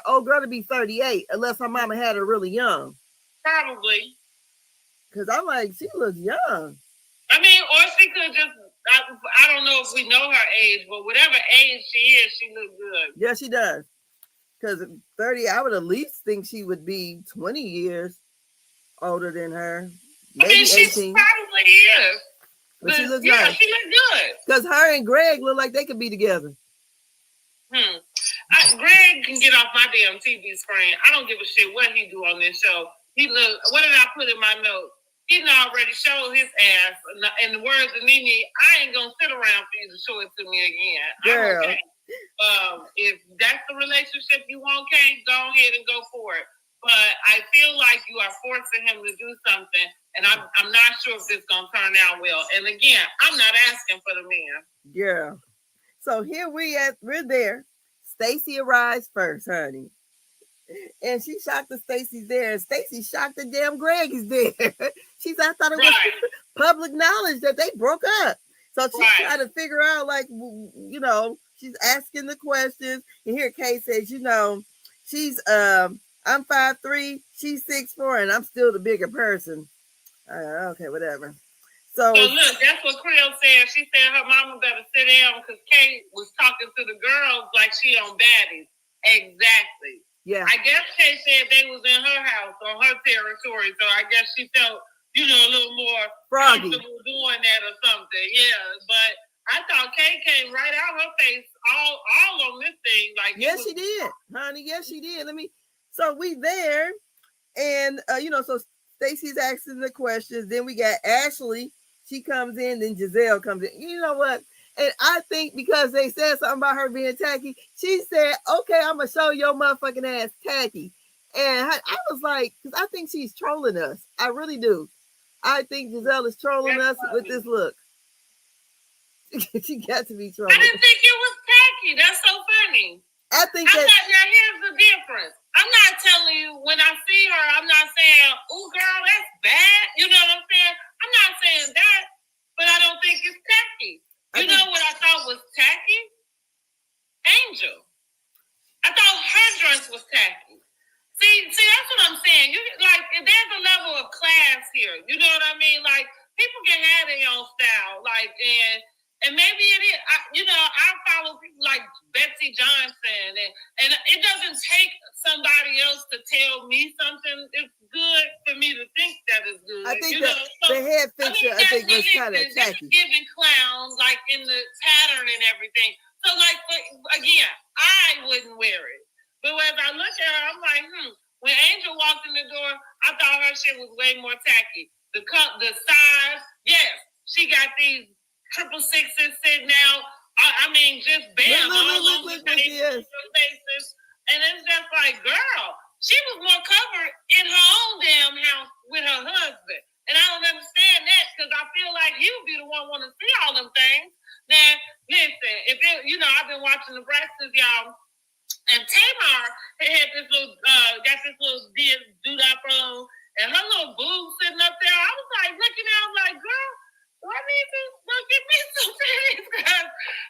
old girl to be 38, unless her mama had her really young. Probably. Because I'm like, she looks young. I mean, or she could just, I don't know if we know her age, but whatever age she is, she looks good. Yeah, she does. Because 30, I would at least think she would be 20 years older than her. Maybe I mean, she 18. probably is. But she looks nice. nice. She looks good. Because her and Greg look like they could be together. Greg can get off my damn TV screen. I don't give a shit what he do on this show. What did I put in my notes? He done already showed his ass. In the words of Nene, I ain't gonna sit around for you to show it to me again. Girl. Okay. If that's the relationship you want, Kate, go ahead and go for it. But I feel like you are forcing him to do something, and I'm not sure if it's gonna turn out well. And again, I'm not asking for the man. Yeah. So here we're there. Stacey arrives first, honey. And she shocked that Stacey's there. And Stacey shocked that damn Greg is there. I thought it was public knowledge that they broke up. So she tried to figure out, like, you know, she's asking the questions. And here Kay says, you know, she's I'm 5'3", she's 6'4", and I'm still the bigger person. Okay, whatever. So look, that's what Creel said. She said her mama better sit down because Kate was talking to the girls like she on baddies. Exactly. Yeah. I guess Kate said they was in her house on her territory, so I guess she felt, you know, a little more froggy comfortable doing that or something. Yeah, but I thought Kate came right out her face all on this thing. Like, yes, she did, honey. Yes, she did. So we there, and you know, so Stacey's asking the questions. Then we got Ashley. She comes in, then Gizelle comes in. You know what? And I think because they said something about her being tacky, she said, okay, I'm going to show your motherfucking ass tacky. And I was like, because I think she's trolling us. I really do. I think Gizelle is trolling us with this look. She got to be trolling. I didn't think it was tacky. That's so funny. I think that. Now, here's the difference. I'm not telling you, when I see her, I'm not saying, oh, girl, that's bad. You know what I'm saying? I'm not saying that, but I don't think it's tacky. You know what I thought was tacky? Angel. I thought her dress was tacky. See, that's what I'm saying. You like, there's a level of class here. You know what I mean? Like, people can have their own style. Like, and maybe it is. I follow people like Betsy Johnson, and it doesn't take somebody else to tell me something is good for me to think that is good. I think the head picture, I think, was kind of tacky. Giving clowns, like in the pattern and everything. So, like, again, I wouldn't wear it. But as I look at her, I'm like, When Angel walked in the door, I thought her shit was way more tacky. The size, yes, she got these 666s sitting out. I mean, just bam, all over the faces. And it's just like, girl, she was more covered in her own damn house with her husband. And I don't understand that because I feel like he would be the one want to see all them things. Now, listen, I've been watching the Braxtons, y'all. And Tamar had this little, got this little dude up on, and her little boob sitting up there. I was like looking at her like, girl, do I need to give me some things? Because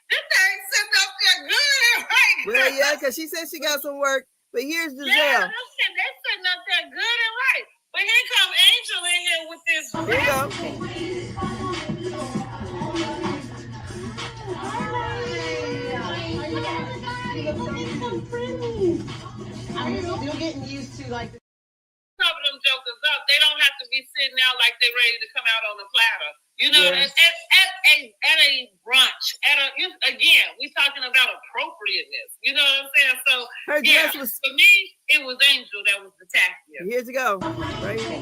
this thing sitting up there good and right. Well, yeah, because she said she got some work. But here's Gizelle. Yeah, they're sitting up there good and right. But here comes Angel in here with this. Here you go. I'm still getting used to like cover them jokers up. They don't have to be sitting out like they're ready to come out on a platter. You know, at a brunch, again, we're talking about appropriateness. You know what I'm saying? So her dress was, for me, it was Angel that was the tackiest. Here's you go. Right here.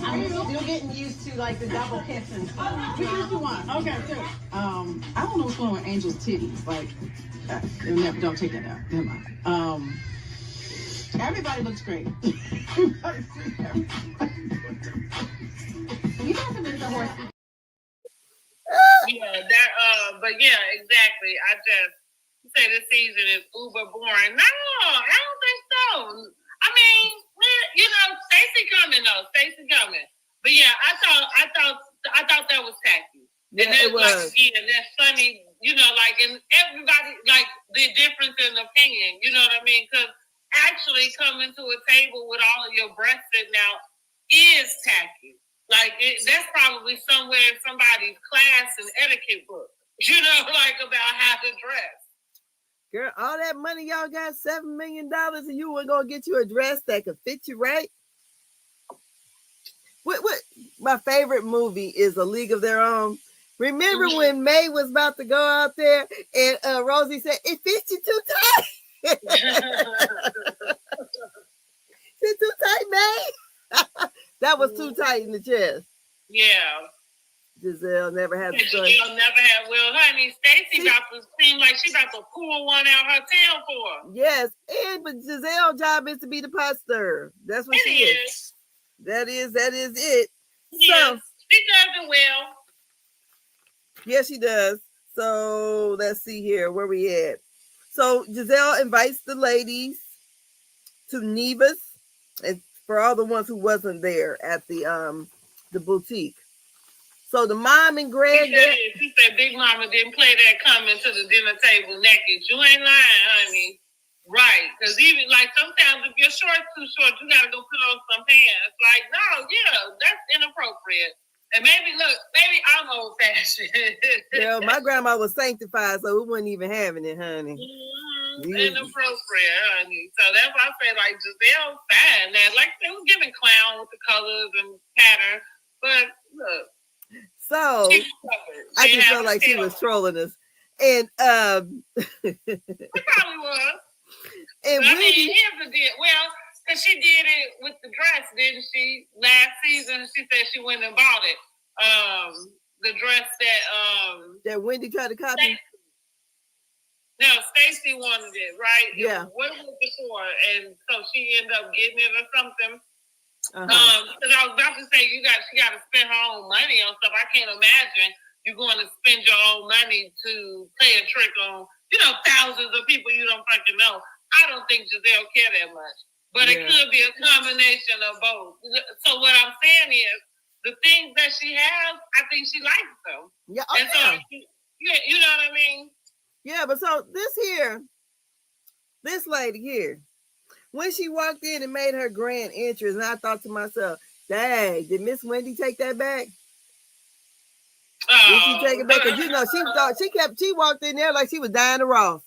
I'm still getting used to like the double kissing. Which one you want? Okay, too. I don't know what's going on with Angel's titties. Like, don't take that out. Never mind. Everybody looks great. You guys have been so horse. But yeah, exactly. I just say this season is uber boring. No, I don't think so. I mean, Stacey coming though. Stacey coming. But yeah, I thought that was tacky. Yeah, and then, it was. Like, again, that funny you know, like, and everybody, like, the difference in opinion, you know what I mean? Because actually coming to a table with all of your breasts sitting out is tacky. Like, that's probably somewhere in somebody's class and etiquette book, you know, like, about how to dress. Girl, all that money y'all got, $7 million, and you were going to get you a dress that could fit you right? What my favorite movie is A League of Their Own. Remember when May was about to go out there and Rosie said, it fits you too tight. It's too tight, May. That was too tight in the chest. Yeah. Gizelle never had the choice. Gizelle never had. Well, honey, Stacey about to seem like she about to pull one out her tail for her. Yes, but Gizelle's job is to be the pot stirrer. That's what she is. That is it. Yes, so, she does it well. Yes, she does. So let's see here where we at. So Gizelle invites the ladies to Neva's, and for all the ones who wasn't there at the boutique. So the mom and Greg. She said Big Mama didn't play that coming to the dinner table naked. You ain't lying, honey. Right. Because even like sometimes if your short's too short, you gotta go put on some pants. Like, no, yeah, that's inappropriate. And maybe I'm old fashioned. Well, my grandma was sanctified, so we wasn't even having it, honey. Inappropriate, honey. So that's why I say like Gizelle fine. That like they was giving clown with the colors and pattern, but look. So I just felt like she was trolling us, and it probably was. And I mean, here's the deal. Well, because she did it with the dress, didn't she? Last season, she said she went and bought it. The dress that Wendy tried to copy. No, Stacey wanted it, right? Yeah. What was it for? And so she ended up getting it or something. Because I was about to say she got to spend her own money on stuff. I can't imagine you going to spend your own money to play a trick on, thousands of people you don't fucking know. I don't think Gizelle care that much, but it could be a combination of both. So what I'm saying is, the things that she has, I think she likes them. Yeah, and so, you know what I mean? Yeah, but so this lady here, when she walked in and made her grand entrance, and I thought to myself, dang, did Miss Wendy take that back? Did she take it back? Because she walked in there like she was Diana Ross.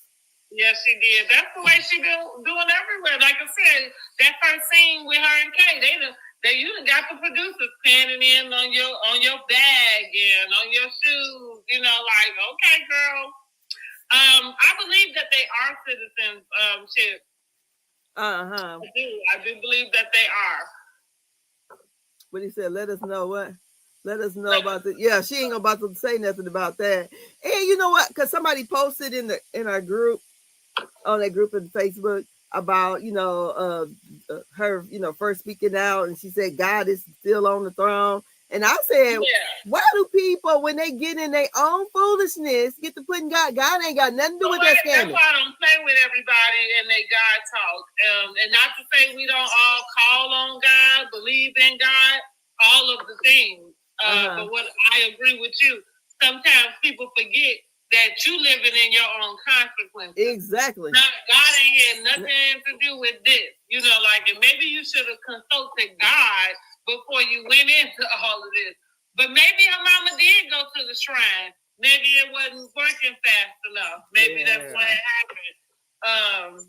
Yes, she did. That's the way she been doing everywhere. Like I said, that first scene with her and Kay, you got the producers panning in on your bag and on your shoes. Like, okay, girl. I believe that they are citizens. Shit. I do believe that they are. What he said? Let us know what. Let us know about the. Yeah, she ain't about to say nothing about that. And you know what? Because somebody posted in our group, on that group in Facebook about her first speaking out, and she said God is still on the throne. And I said, why do people, when they get in their own foolishness, get to putting God ain't got nothing to do with that scandal. That's why I don't play with everybody and they God talk. And not to say we don't all call on God, believe in God, all of the things. But what I agree with you, sometimes people forget that you living in your own consequences. Exactly. God ain't had nothing to do with this. And maybe you should have consulted God before you went into all of this. But maybe her mama did go to the shrine. Maybe it wasn't working fast enough. Maybe that's what happened.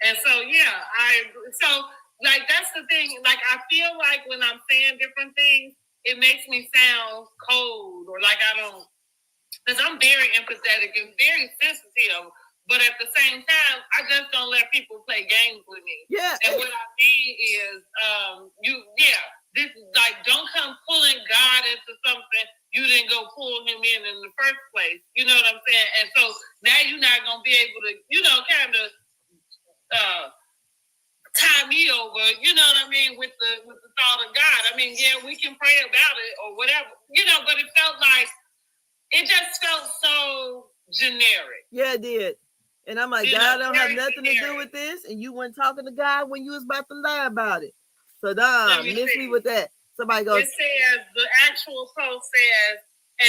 And so, I agree. So, that's the thing. I feel like when I'm saying different things, it makes me sound cold or like I don't. Because I'm very empathetic and very sensitive, but at the same time, I just don't let people play games with me. Yeah. And what I mean is, this is don't come pulling God into something you didn't go pull him in the first place. You know what I'm saying? And so now you're not gonna be able to, kind of tie me over. You know what I mean? With the thought of God. I mean, we can pray about it or whatever. But it felt like. It just felt so generic. Yeah, it did. And I'm like, God don't have nothing to do with this. And you weren't talking to God when you was about to lie about it. So, miss me with that. Somebody goes. It says, the actual post says,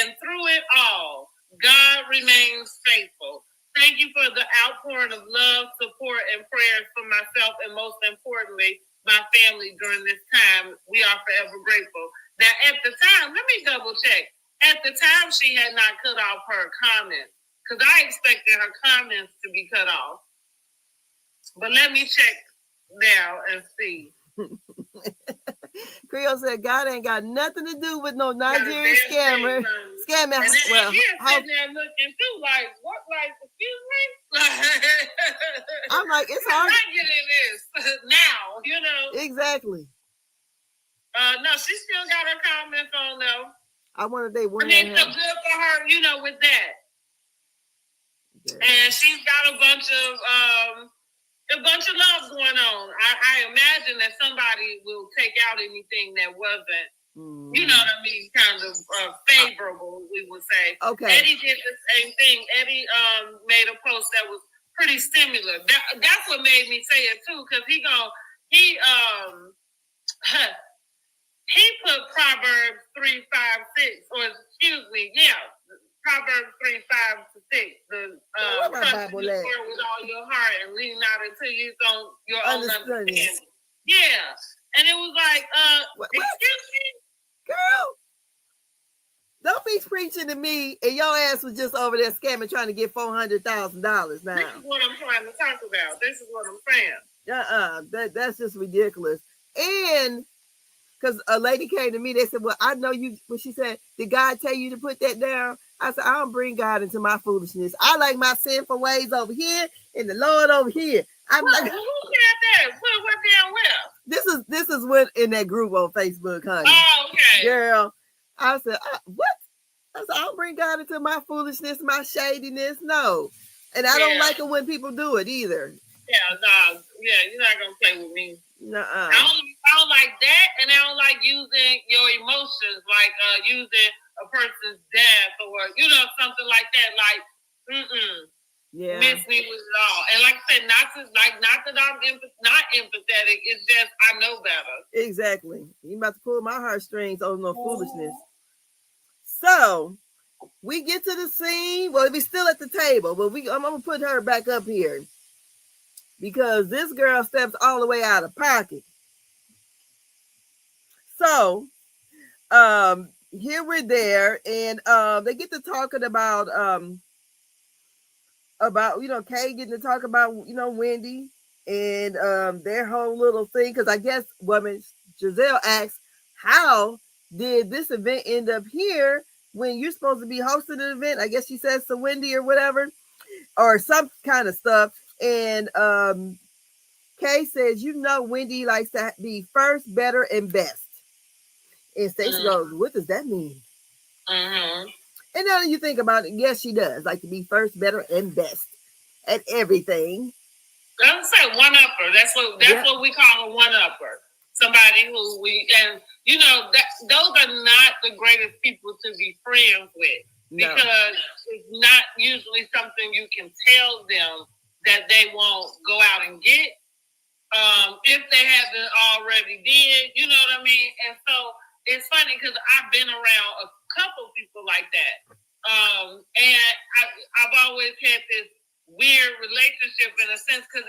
and through it all, God remains faithful. Thank you for the outpouring of love, support, and prayers for myself, and most importantly, my family during this time. We are forever grateful. Now, at the time, let me double check. At the time, she had not cut off her comments because I expected her comments to be cut off. But let me check now and see. Creole said, God ain't got nothing to do with no Nigerian scammer. Scamming. And then well, he's sitting there looking too, like, what, like, excuse me? I'm like, it's hard. I get in this now, you know. Exactly. No, she still got her comments on though. I wonder if they won. I mean, so good for her, you know, with that. Yeah. And she's got a bunch of love going on. I imagine that somebody will take out anything that wasn't, you know what I mean, kind of favorable, we would say. Okay. Eddie did the same thing. Eddie made a post that was pretty similar. That's what made me say it too, because he put Proverbs 3, 5, 6, or excuse me, Proverbs 3, 5 to 6. The trust in the Lord with all your heart and lean not until you don't your own understanding. Yeah. And it was like, excuse me? Girl, don't be preaching to me and your ass was just over there scamming trying to get $400,000 now. This is what I'm trying to talk about. This is what I'm saying. That's just ridiculous. And because a lady came to me, they said, well, I know you, when she said, did God tell you to put that down? I said, I don't bring God into my foolishness. I like my sinful ways over here and the Lord over here. I'm like, who said that? What down where? This is what in that group on Facebook, honey. Oh, okay. Girl, I said, what? I said, I don't bring God into my foolishness, my shadiness. No. And I don't like it when people do it either. Yeah, no. Yeah, you're not going to play with me. Nuh-uh. I don't like that, and I don't like using your emotions, like using a person's death or, you know, something like that. Like, yeah, miss me with it all. And like I said, not that I'm not empathetic. It's just I know better. Exactly. You about to pull my heartstrings over no foolishness. So we get to the scene. Well, we still at the table, but I'm gonna put her back up here because this girl steps all the way out of pocket. So here we're there, and they get to talking about Kay getting to talk about Wendy and their whole little thing, because I guess Gizelle asks, how did this event end up here when you're supposed to be hosting an event? I guess she says to Wendy or whatever, or some kind of stuff. And Kay says, Wendy likes to be first, better, and best. And Stacey goes, what does that mean? And now you think about it, yes, she does like to be first, better, and best at everything. I would say one-upper. That's what we call a one-upper. Somebody who those are not the greatest people to be friends with, because it's not usually something you can tell them that they won't go out and get if they haven't already did. You know what I mean? And so it's funny because I've been around a couple people like that. And I've always had this weird relationship in a sense because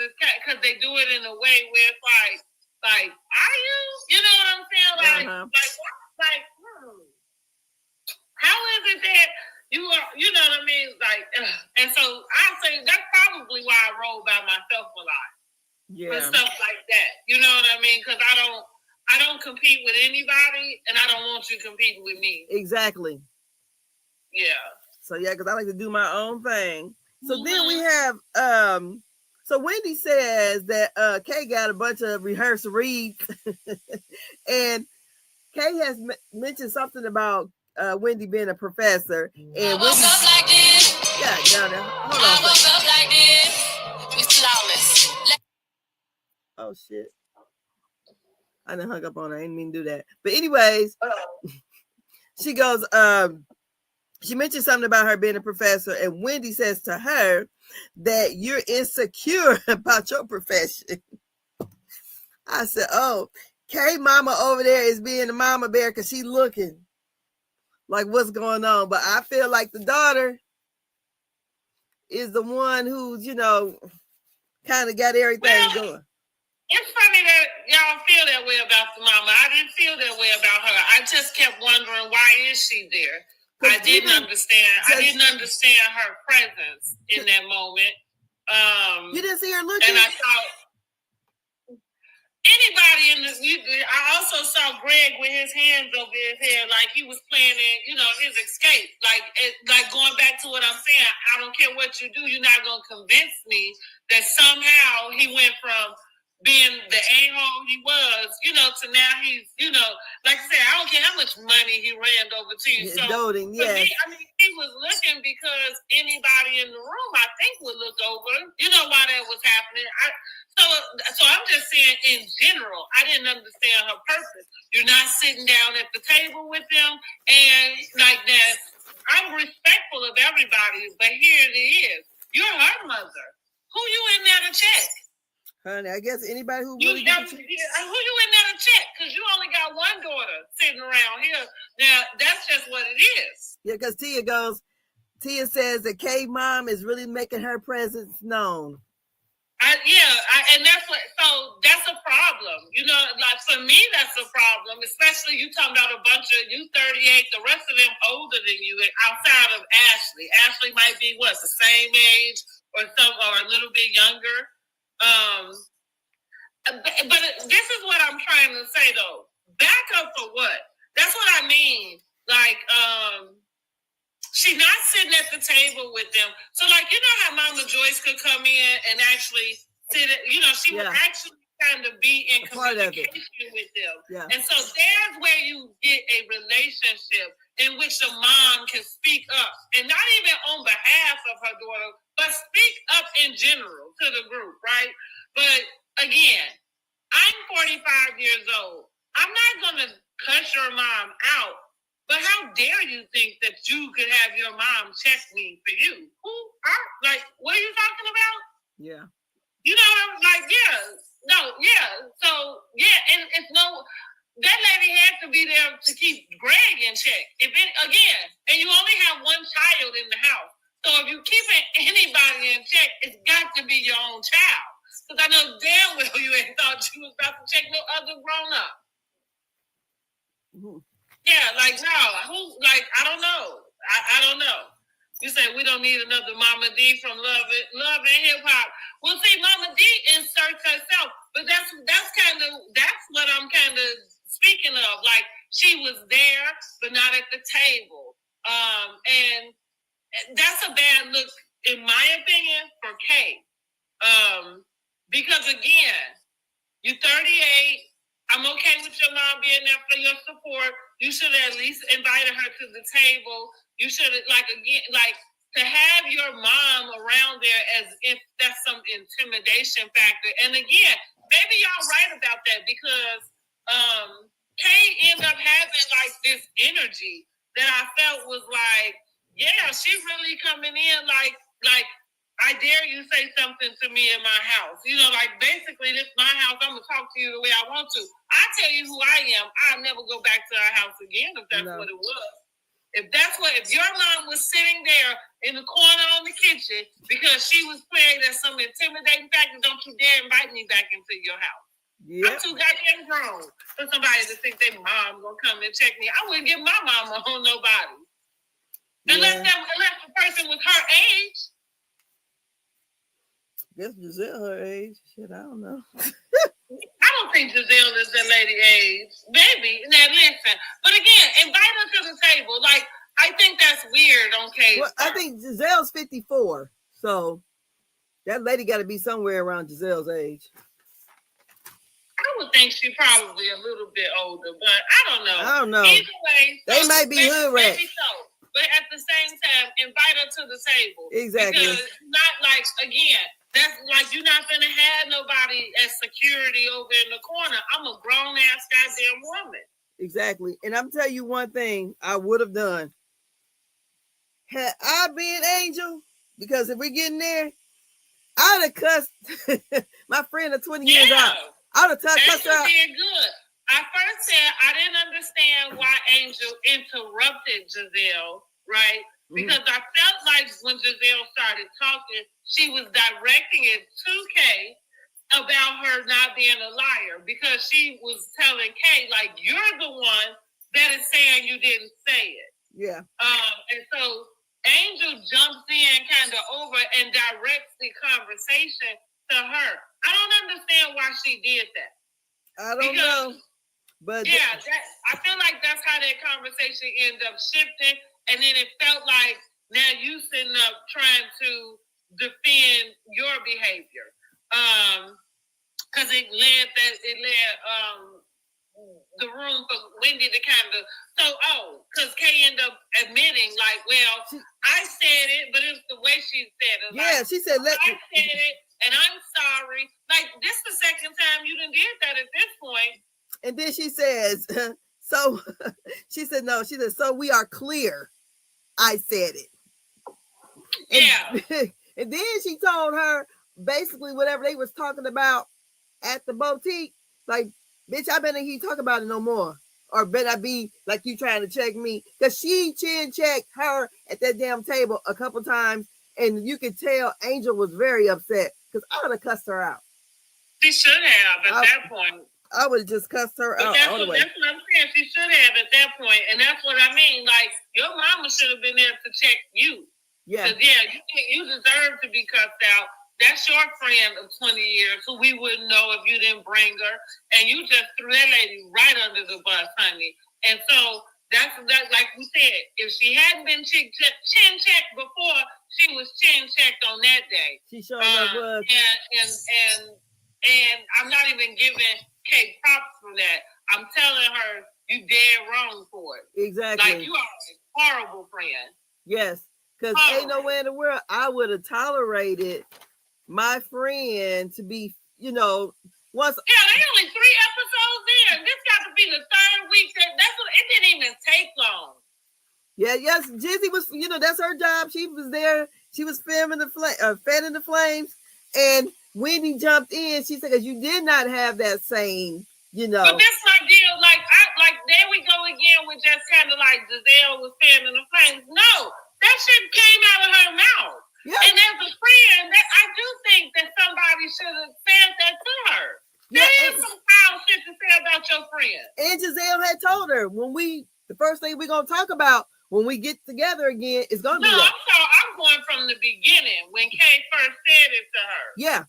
they do it in a way where it's like, are you? You know what I'm saying? How is it that you are? You know what I mean? Like, and so I'll say that's probably why I roll by myself a lot. And stuff like that. You know what I mean? Because I don't compete with anybody, and I don't want you competing with me. Exactly. Yeah. So because I like to do my own thing. So then we have so Wendy says that Kay got a bunch of rehearsed reads, and Kay has mentioned something about Wendy being a professor. And I woke up like this. Yeah, down there. Hold on. I woke up like this. We flawless. Oh shit. I done hung up on her. I didn't mean to do that. But anyways, she goes, she mentioned something about her being a professor, and Wendy says to her that you're insecure about your profession. I said, oh, Kay mama over there is being a mama bear because she's looking like what's going on. But I feel like the daughter, is the one who's, kind of got everything going. It's funny that y'all feel that way about the mama. I didn't feel that way about her. I just kept wondering, why is she there? I didn't understand her presence in that moment. You didn't see her looking? And I thought, anybody in this, I also saw Greg with his hands over his head, like he was planning, his escape. Like going back to what I'm saying, I don't care what you do, you're not going to convince me that somehow he went from being the a-hole he was, to now he's, like I said, I don't care how much money he ran over to you. So doting, yes. Me, he was looking because anybody in the room, I think, would look over. You know why that was happening. So I'm just saying, in general, I didn't understand her purpose. You're not sitting down at the table with them, and like that. I'm respectful of everybody, but here it is. You're her mother. Who you in there to check? Honey, I guess anybody who really who you in there to check? Because you only got one daughter sitting around here. Now, that's just what it is. Yeah, because Tia says that Kay mom is really making her presence known. And that's a problem. Like for me, that's a problem, especially you talking about a bunch of you 38, the rest of them older than you, outside of Ashley. Ashley might be the same age or a little bit younger. But this is what I'm trying to say though. Back up for what? That's what I mean. Like, she's not sitting at the table with them. So, like, how Mama Joyce could come in and actually sit at, she would actually kind of be in communication with them. Yeah. And so there's where you get a relationship in which a mom can speak up, and not even on behalf of her daughter, but speak up in general to the group, right? But again, I'm 45 years old. I'm not going to cuss your mom out, but how dare you think that you could have your mom check me for you? What are you talking about? Yeah. And it's that lady has to be there to keep Greg in check. And you only have one child in the house. So if you keeping anybody in check, it's got to be your own child. Because I know damn well you ain't thought you was about to check no other grown up. Mm-hmm. Yeah, I don't know. I don't know. You say we don't need another Mama D from Love and Hip Hop. Well, see, Mama D inserts herself, but that's what I'm kind of speaking of. Like, she was there, but not at the table. And that's a bad look, in my opinion, for Kay. Because again, you're 38. I'm okay with your mom being there for your support. You should have at least invited her to the table. You should have, to have your mom around there as if that's some intimidation factor. And again, maybe y'all right about that, because Kay ended up having this energy that I felt was she's really coming in like I dare you say something to me in my house. Basically, this is my house. I'm going to talk to you the way I want to. I tell you who I am. I'll never go back to our house again if that's what it was. If your mom was sitting there in the corner on the kitchen because she was playing as some intimidating factor, don't you dare invite me back into your house. Yep. I'm too goddamn grown for somebody to think their mom going to come and check me. I wouldn't give my mama on nobody. Unless the person was her age. Guess Gizelle her age. Shit, I don't know. I don't think Gizelle is that lady age. Maybe. Now listen. But again, invite her to the table. I think that's weird on Kay. Well, I think Gizelle's 54. So that lady got to be somewhere around Gizelle's age. I would think she's probably a little bit older, but I don't know. Either way, they might be hood rats. Maybe so. But at the same time, invite her to the table. Exactly. Because not again, that's you're not gonna have nobody as security over in the corner. I'm a grown ass goddamn woman. Exactly. And I'm telling you one thing I would have done. Had I been Angel, because if we're getting there, I'd have cussed my friend of 20 years out. I'd have cussed her out. Being good. I first said I didn't understand why Angel interrupted Gizelle, right? because I felt like when Gizelle started talking, she was directing it to Kay about her not being a liar, because she was telling Kay, like, you're the one that is saying you didn't say it. Yeah. And so Angel jumps in kind of over and directs the conversation to her. I don't understand why she did that. I don't know. But yeah, I feel like that's how that conversation ended up shifting. And then it felt like now you sitting up trying to defend your behavior. Because it led the room for Wendy to kind of, because Kay ended up admitting, like, well, I said it, but it's the way she said it. Yeah, like, she said, I said it, and I'm sorry. Like, this is the second time you done did that at this point. And then she says, so she said, no, she said, so we are clear. I said it. Yeah. And then she told her basically whatever they was talking about at the boutique, like, bitch, I better hear you talk about it no more. Or better I be like you trying to check me. Because she chin checked her at that damn table a couple times. And you could tell Angel was very upset because I would have cussed her out. She should have at that point. I would have just cussed her out. That's what I'm saying. She should have at that point. And that's what I mean. Like, your mama should have been there to check you. Yeah. Because, you deserve to be cussed out. That's your friend of 20 years who we wouldn't know if you didn't bring her. And you just threw that lady right under the bus, honey. And so that's like we said, if she hadn't been chin checked before, she was chin checked on that day. She sure was. And I'm not even giving Kay props for that. I'm telling her you dead wrong for it. Exactly. Like, you are a horrible friend. Yes. Because ain't nowhere in the world I would have tolerated my friend to be, once. Yeah, they only 3 episodes in. This got to be the 3rd week. That's what it didn't even take long. Yeah, yes, Jizzy was, that's her job. She was there. She was fanning the flames, and Wendy jumped in. She said, "Because you did not have that same, But this my deal. Like there we go again with just kind of like Gizelle was fanning the flames. No, that shit came out of her mouth. Yeah. And as a friend, I do think that somebody should have said that to her. Yeah, there is some foul shit to say about your friend. And Gizelle had told her the first thing we're gonna talk about when we get together again is gonna be that. I'm going from the beginning when Kay first said it to her. Yeah.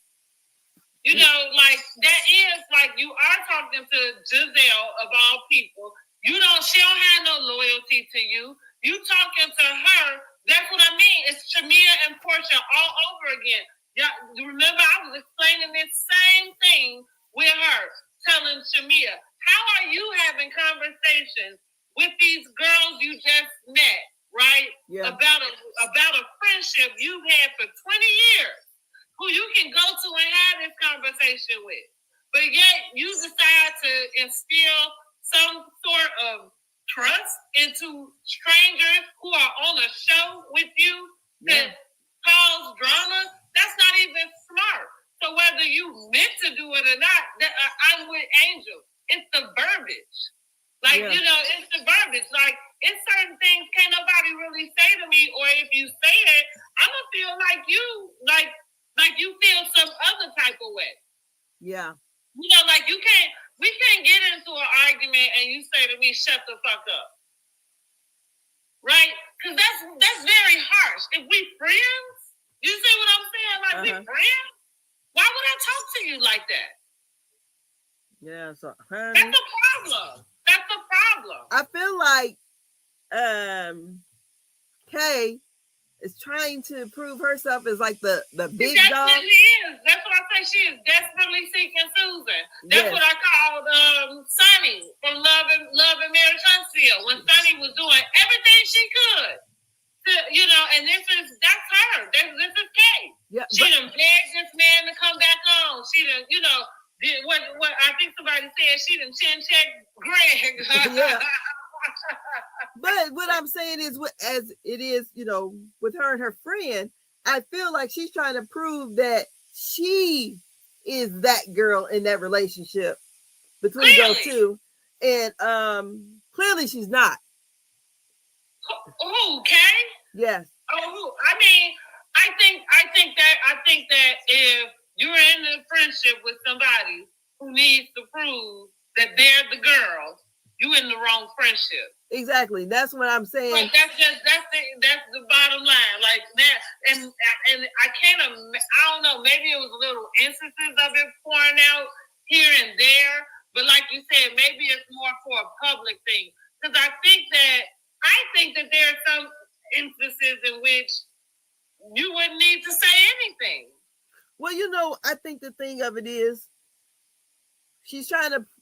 Like that is like you are talking to Gizelle of all people. She don't have no loyalty to you. You talking to her. That's what I mean. It's Shamia and Portia all over again. Yeah, remember I was explaining this same thing with her, telling Shamia, how are you having conversations with these girls you just met, right? Yeah. About a friendship you've had for 20 years, who you can go to and have this conversation with. But yet you decide to instill some sort of trust into strangers who are on a show with you that cause drama. That's not even smart. So whether you meant to do it or not, I'm with Angel. It's the verbiage. It's the verbiage. Like, it's certain things can't nobody really say to me, or if you say it, I'm gonna feel like you feel some other type of way. Yeah. Like we can't get into an argument and you say to me, shut the fuck up. Right? Because that's very harsh. If we friends, you see what I'm saying? Like, we friends? Why would I talk to you like that? Yeah, so honey, that's a problem. That's a problem. I feel like Kay is trying to prove herself as like the big dog. She is. That's what I say. She is desperately seeking Susan. That's what I called Sunny from Love and Mary Tunstall when Sunny was doing everything she could to, and that's her. This is Kay. Yeah, she done begged this man to come back home. She done, did what I think somebody said, she done chin-check Greg. Yeah. But what I'm saying is, as it is, with her and her friend, I feel like she's trying to prove that she is that girl in that relationship between those two. And clearly she's not. Who, Kay? Yes. Oh, I mean, I think that if you're in a friendship with somebody who needs to prove that they're the girl, you in the wrong friendship. Exactly. That's what I'm saying. But that's the bottom line. Like that, and I can't. I don't know. Maybe it was little instances of it pouring out here and there. But like you said, maybe it's more for a public thing. Because I think that there are some instances in which you wouldn't need to say anything. Well, I think the thing of it is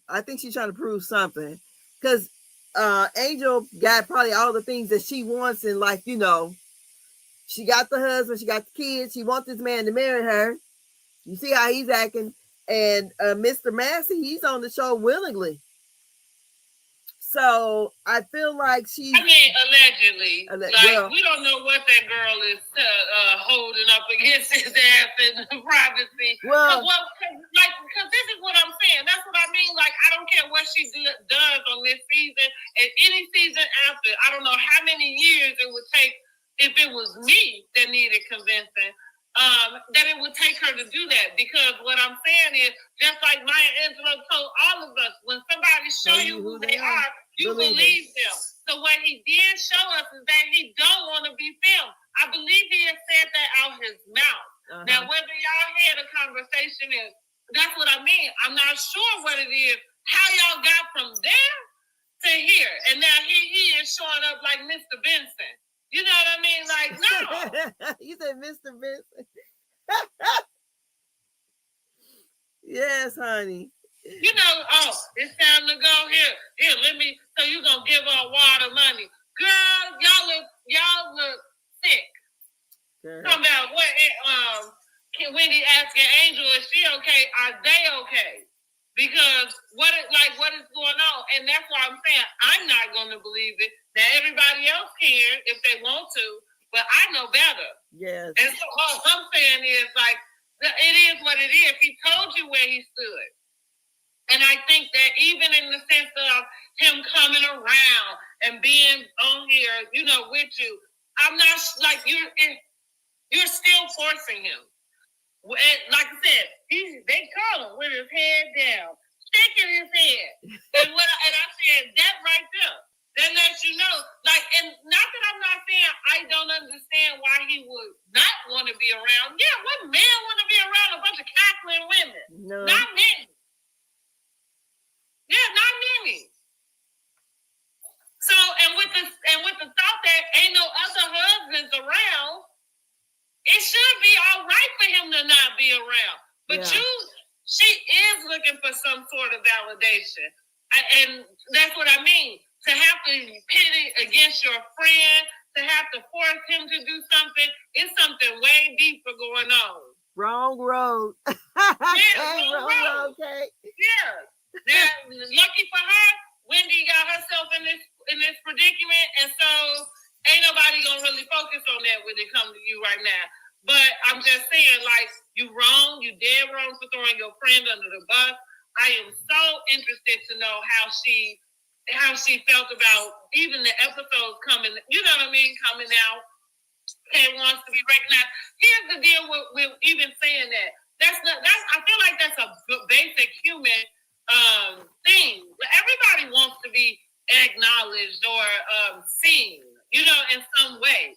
I think she's trying to prove something. Because Angel got probably all the things that she wants in life, She got the husband, she got the kids, she wants this man to marry her. You see how he's acting. And Mr. Massey, he's on the show willingly. So I feel like allegedly. We don't know what that girl is holding up against his ass in privacy. Well, because this is what I'm saying. That's what I mean. Like, I don't care what she does on this season and any season after. I don't know how many years it would take if it was me that needed convincing. That it would take her to do that, because what I'm saying is, just like Maya Angelou told all of us, when somebody show you who they are, you believe them. So what he did show us is that he don't want to be filmed. I believe he has said that out his mouth. Now, whether y'all had a conversation, that's what I mean. I'm not sure what it is, how y'all got from there to here, and now he is showing up like Mr. Benson. You know what I mean? Like, no. You said Mr. Benson. Yes, honey. It's time to go here. Here, so you gonna give her a wad of money. Girl, y'all look sick. Talking about what Wendy asking Angel, is she okay? Are they okay? Because what is going on? And that's why I'm saying I'm not gonna believe it. Now everybody else can if they want to, but I know better. Yes. And so all I'm saying is, like, it is what it is. He told you where he stood. And I think that even in the sense of him coming around and being on here, with you, I'm not like you're still forcing him. Like I said, they call him with his head down, sticking his head. And I said that right there. That lets you know, like, and not that I'm not saying I don't understand why he would not want to be around. Yeah, what man want to be around a bunch of cackling women? No. Not many. Yeah, not many. So, and with the thought that ain't no other husbands around, it should be all right for him to not be around. But she is looking for some sort of validation, and that's what I mean. To have to pit it against your friend, to have to force him to do something, it's something way deeper going on. Wrong road. Wrong road. Okay. Yeah. Now, lucky for her, Wendy got herself in this predicament, and so ain't nobody gonna really focus on that when it comes to you right now. But I'm just saying, like, you wrong, you dead wrong for throwing your friend under the bus. I am so interested to know how she felt about even the episodes coming, coming out. Kay wants to be recognized. Here's the deal with even saying that. I feel like that's a basic human thing. Everybody wants to be acknowledged or seen, in some way.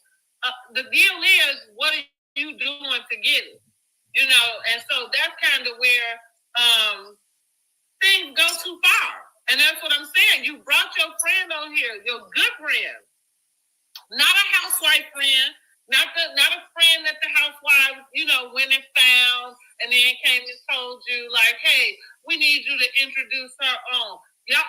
The deal is, what are you doing to get it? And so that's kind of where things go too far. And that's what I'm saying. You brought your friend on here, your good friend, not a housewife friend, not a friend that the housewives, went and found and then came and told you, like, hey, we need you to introduce her on. Y'all,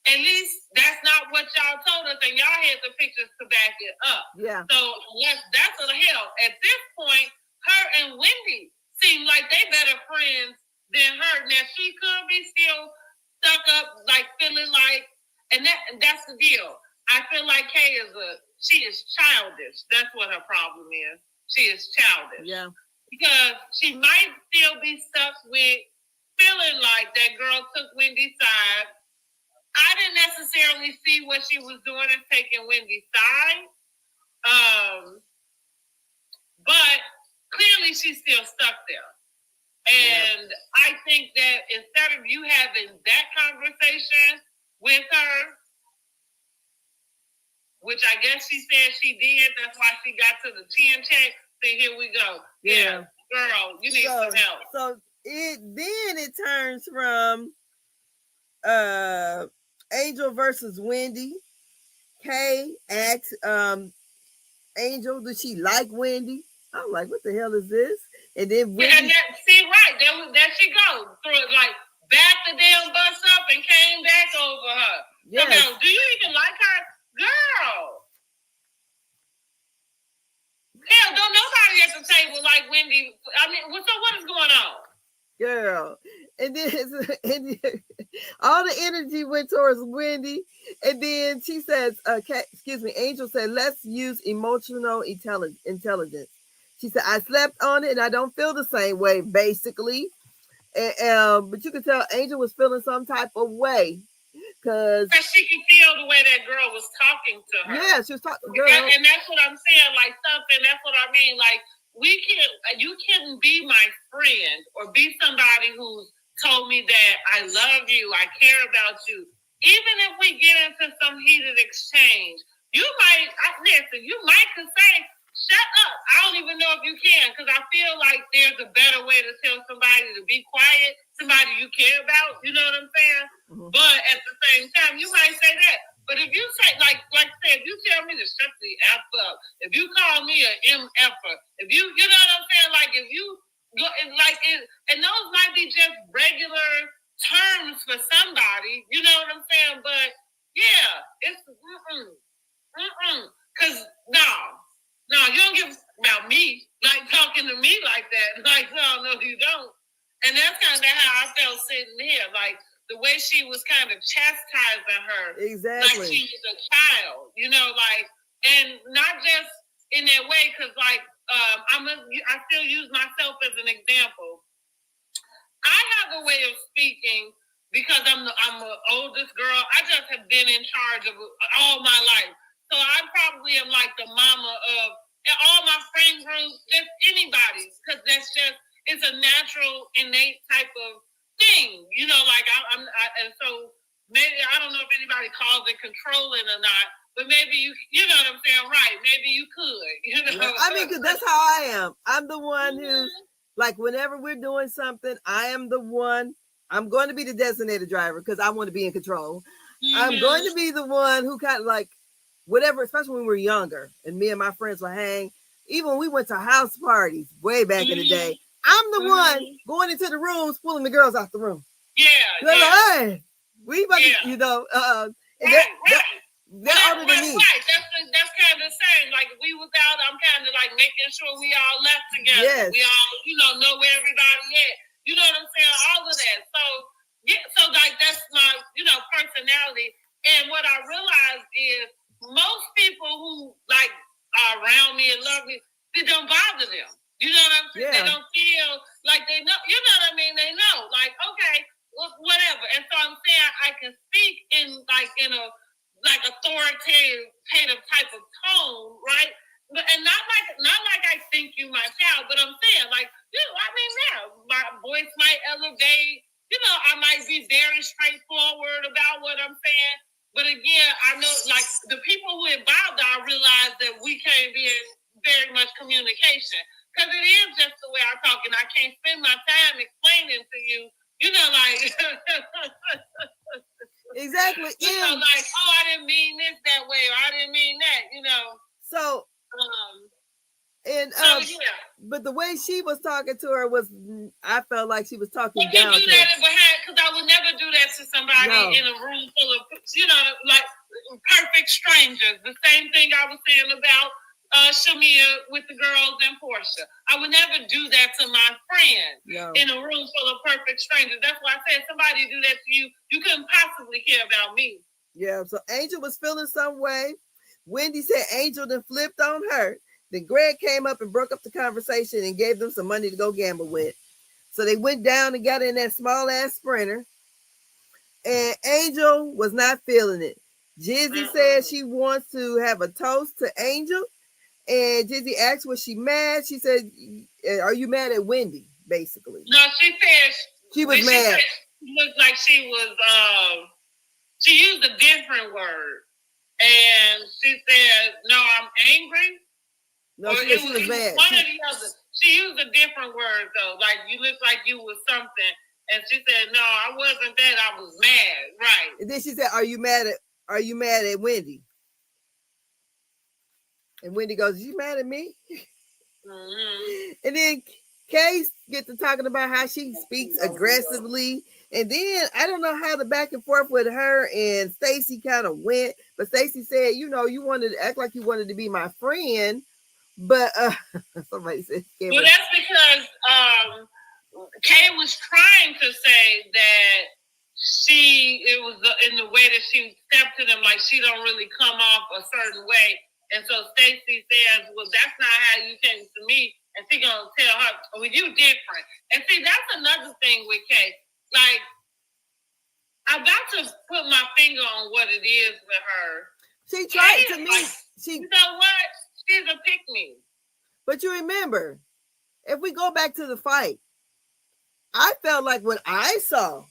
at least that's not what y'all told us, and y'all had the pictures to back it up. Yeah. So yes, that's a hell. At this point, her and Wendy seem like they better friends than her. Now she could be still stuck up, like feeling like, and that's the deal. I feel like Kay she is childish. That's what her problem is. She is childish. Yeah. Because she might still be stuck with feeling like that girl took Wendy's side. I didn't necessarily see what she was doing as taking Wendy's side. But clearly she's still stuck there. And I think that instead of you having that conversation with her, which I guess she said she did, that's why she got to the 10 check, then here we go. Yeah, girl, you need some help. So it turns from Angel versus Wendy. Kay asks Angel, does she like Wendy? I'm like, what the hell is this? And then Wendy, and there she goes through it, like backed the damn bus up and came back over her. Yes. Now, do you even like her? Girl. Hell, don't nobody at the table like Wendy. I mean, so what is going on? Girl. And then all the energy went towards Wendy. And then she says, Angel said, let's use emotional intelligence. She said, I slept on it and I don't feel the same way, basically. But you could tell Angel was feeling some type of way. Because she could feel the way that girl was talking to her. Yeah, she was talking. And that's what I'm saying. Like something, that's what I mean. Like, you couldn't be my friend or be somebody who's told me that I love you, I care about you. Even if we get into some heated exchange, you might could say, shut up. I don't even know if you can, because I feel like there's a better way to tell somebody to be quiet, somebody you care about, you know what I'm saying? Mm-hmm. But at the same time, you might say that. But if you say, like I said, if you tell me to shut the F up, if you call me an MFer, if you know what I'm saying? Like, if you go, and those might be just regular terms for somebody, you know what I'm saying? But yeah, it's because no, you don't give about me, like talking to me like that. Like, no, you don't. And that's kind of how I felt sitting here. Like, the way she was kind of chastising her. Exactly. Like she was a child, you know, like, and not just in that way, because, like, I still use myself as an example. I have a way of speaking because I'm the oldest girl. I just have been in charge of all my life. So I probably am like the mama of all my friend groups, just anybody, because it's a natural, innate type of thing, you know, like and so maybe, I don't know if anybody calls it controlling or not, but maybe you know what I'm saying, right? Maybe you could, you know. I mean, because that's how I am. I'm the one who's like, whenever we're doing something, I am the one. I'm going to be the designated driver because I want to be in control. Mm-hmm. I'm going to be the one who kind of like, whatever, especially when we were younger and me and my friends would hang. Even when we went to house parties way back in the day, I'm the one going into the rooms, pulling the girls out the room. Yeah. Like, hey, we about to, you know, they're older than me. Right. That's kind of the same. Like, if we was out, I'm kind of like making sure we all left together. Yes. We all, you know where everybody at. You know what I'm saying? All of that. So, yeah, so like that's my, personality. And what I realized is most people who like are around me and love me, it don't bother them. You know what I'm saying? Yeah. They don't feel like they know. You know what I mean? They know. Like, okay, whatever. And so I'm saying I can speak in a authoritative type of tone, right? But and not like I think you my child, but I'm saying like, my voice might elevate. I might be very straightforward about what I'm saying. But again, I know like the people who it bothered, I realize that we can't be in very much communication. Because it is just the way I talk, and I can't spend my time explaining to you, like... Exactly. Like, oh, I didn't mean this that way, or I didn't mean that, So... But the way she was talking to her was, I felt like she was talking down to her. Because I would never do that to somebody in a room full of, like perfect strangers. The same thing I was saying about Shamia with the girls and Portia. I would never do that to my friend in a room full of perfect strangers. That's why I said somebody do that to you, you couldn't possibly care about me. Yeah, so Angel was feeling some way. Wendy said Angel then flipped on her. Then Greg came up and broke up the conversation and gave them some money to go gamble with. So they went down and got in that small ass Sprinter. And Angel was not feeling it. Jizzy said she wants to have a toast to Angel. And Jizzy asked, was she mad? She said, are you mad at Wendy, basically? No, she said she was mad. She looked like she was, she used a different word. And she said, no, I'm angry. No, she was mad. One or the other. She used a different word, though. Like, you look like you was something. And she said, no, I wasn't that. I was mad. Right. And then she said, are you mad at Wendy? And Wendy goes, you mad at me? Mm-hmm. And then Kay gets to talking about how she speaks aggressively. And then I don't know how the back and forth with her and Stacey kind of went. But Stacey said, you wanted to act like you wanted to be my friend. But somebody said, well, that's because Kay was trying to say that it was in the way that she stepped to them, like she don't really come off a certain way. And so Stacey says, well, that's not how you came to me. And she gonna tell her, well, you different. And see, that's another thing with Kay. Like, I'm about to put my finger on what it is with her. She tried to me. Like, you know what? She's a pick-me. But you remember, if we go back to the fight, I felt like what I saw,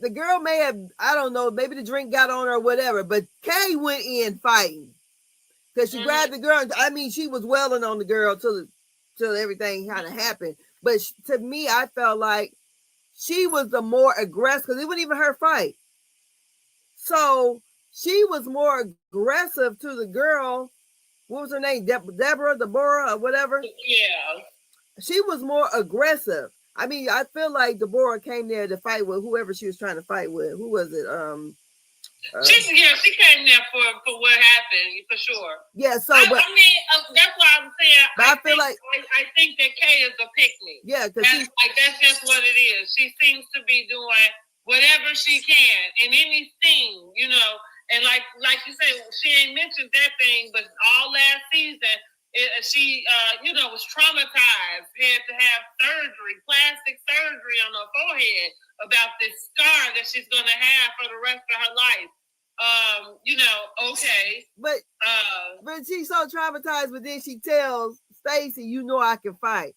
the girl may have, I don't know, maybe the drink got on her or whatever, but Kay went in fighting. Because she grabbed the girl. I mean, she was welling on the girl till everything kind of happened. But to me, I felt like she was the more aggressive, because it wasn't even her fight. So she was more aggressive to the girl. What was her name? Deborah, or whatever? Yeah. She was more aggressive. I mean, I feel like Deborah came there to fight with whoever she was trying to fight with. Who was it? She came there for what happened, for sure. Yeah, so I mean, that's why I'm saying. I think that Kay is a pick-me. Yeah, because that's just what it is. She seems to be doing whatever she can in any scene, And like you said, she ain't mentioned that thing, but all last season, she was traumatized. Had to have plastic surgery on her forehead about this scar that she's going to have for the rest of her life. Okay. But she's so traumatized, but then she tells Stacey, I can fight.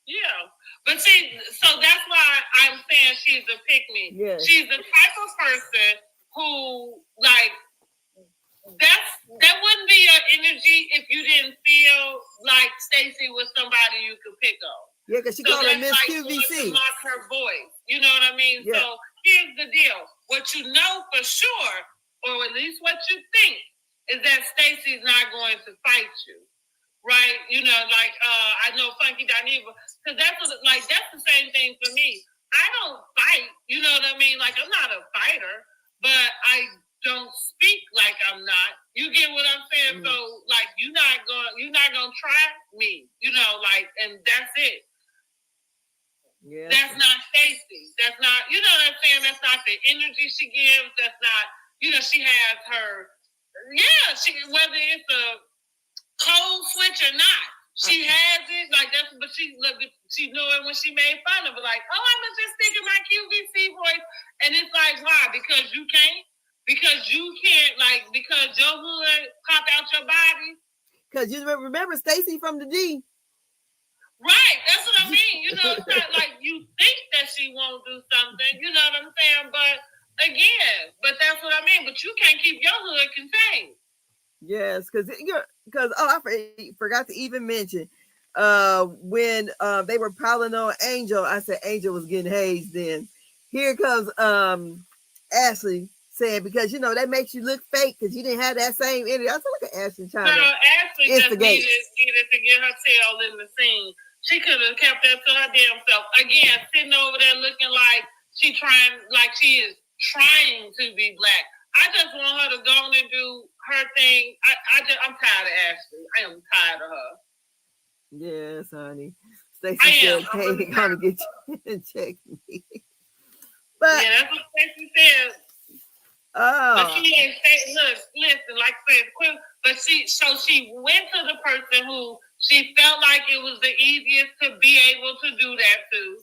Yeah. But see, so that's why I'm saying she's a pick-me. Yeah. She's the type of person who, like, that wouldn't be your energy if you didn't feel like Stacey was somebody you could pick on. Yeah, because she called her Miss QVC. Mock her voice. You know what I mean? Yeah. So here's the deal. What you know for sure, or at least what you think, is that Stacey's not going to fight you. Right? I know Funky Dineva, because that's the same thing for me. I don't fight, you know what I mean? Like, I'm not a fighter, but I don't speak like I'm not. You get what I'm saying? Mm-hmm. So, like, you're not gonna try me, and that's it. Yeah. That's not Stacey. That's not, you know what I'm saying? That's not the energy she gives. That's not, she has her, whether it's a cold switch or not, she has it. Like, that's, but she knew it when she made fun of it. Like, oh, I'm just thinking my QVC voice. And it's like, why? Because you can't? Because you can't, because your hood pop out your body? Because you remember Stacey from the D. Right, that's what I mean. It's not like you think that she won't do something, you know what I'm saying? But that's what I mean. But you can't keep your hood contained. Yes, because I forgot to even mention when they were piling on Angel, I said Angel was getting hazed. Then here comes Ashley saying, because that makes you look fake because you didn't have that same energy. I said, look at Ashley trying to Ashley just needed to get her tail in the scene. She could have kept that to her damn self. Again, sitting over there looking like she is trying to be black. I just want her to go on and do her thing. I'm tired of Ashley. I am tired of her. Yes, honey. Stacey said, hey, come get you and check me. But yeah, that's what Stacey said. Oh. But she ain't say, look, listen, like I said, quick. But she went to the person who she felt like it was the easiest to be able to do that to.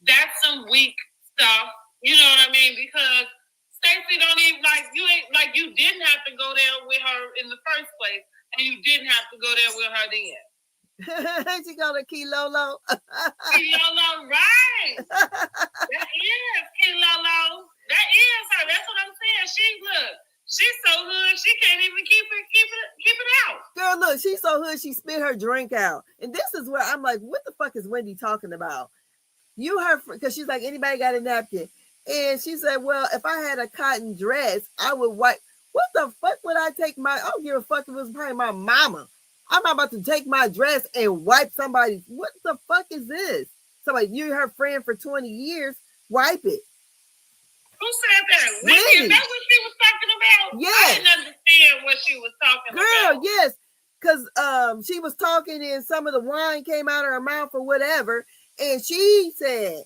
That's some weak stuff. You know what I mean? Because Stacey don't even you didn't have to go there with her in the first place, and you didn't have to go there with her then. She called her Keylolo. Keylolo, right? That is Keylolo. That is her. That's what I'm saying. She's so hood she can't even keep it out. Girl, look, she's so hood she spit her drink out, and this is where I'm like, what the fuck is Wendy talking about? You heard, because she's like, anybody got a napkin? And she said, well, if I had a cotton dress, I would wipe. What the fuck would I take I don't give a fuck if it was probably my mama. I'm not about to take my dress and wipe somebody's. What the fuck is this? Somebody, you're her friend for 20 years, wipe it. Who said that? Wendy. Is that what she was talking about? Yes. I didn't understand what she was talking about. Girl, yes. Because she was talking and some of the wine came out of her mouth or whatever. And she said,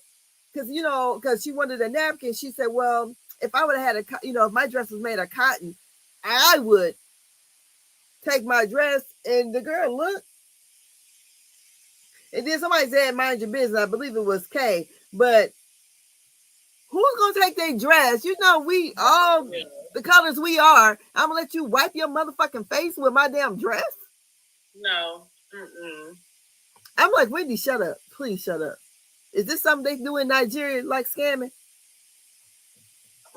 because she wanted a napkin, she said, well, if I would have had if my dress was made of cotton, I would take my dress. And the girl looked. And then somebody said, mind your business. I believe it was Kay. But who's going to take their dress? We all the colors we are. I'm going to let you wipe your motherfucking face with my damn dress? No. Mm-mm. I'm like, Wendy, shut up. Please shut up. Is this something they do in Nigeria, like scamming?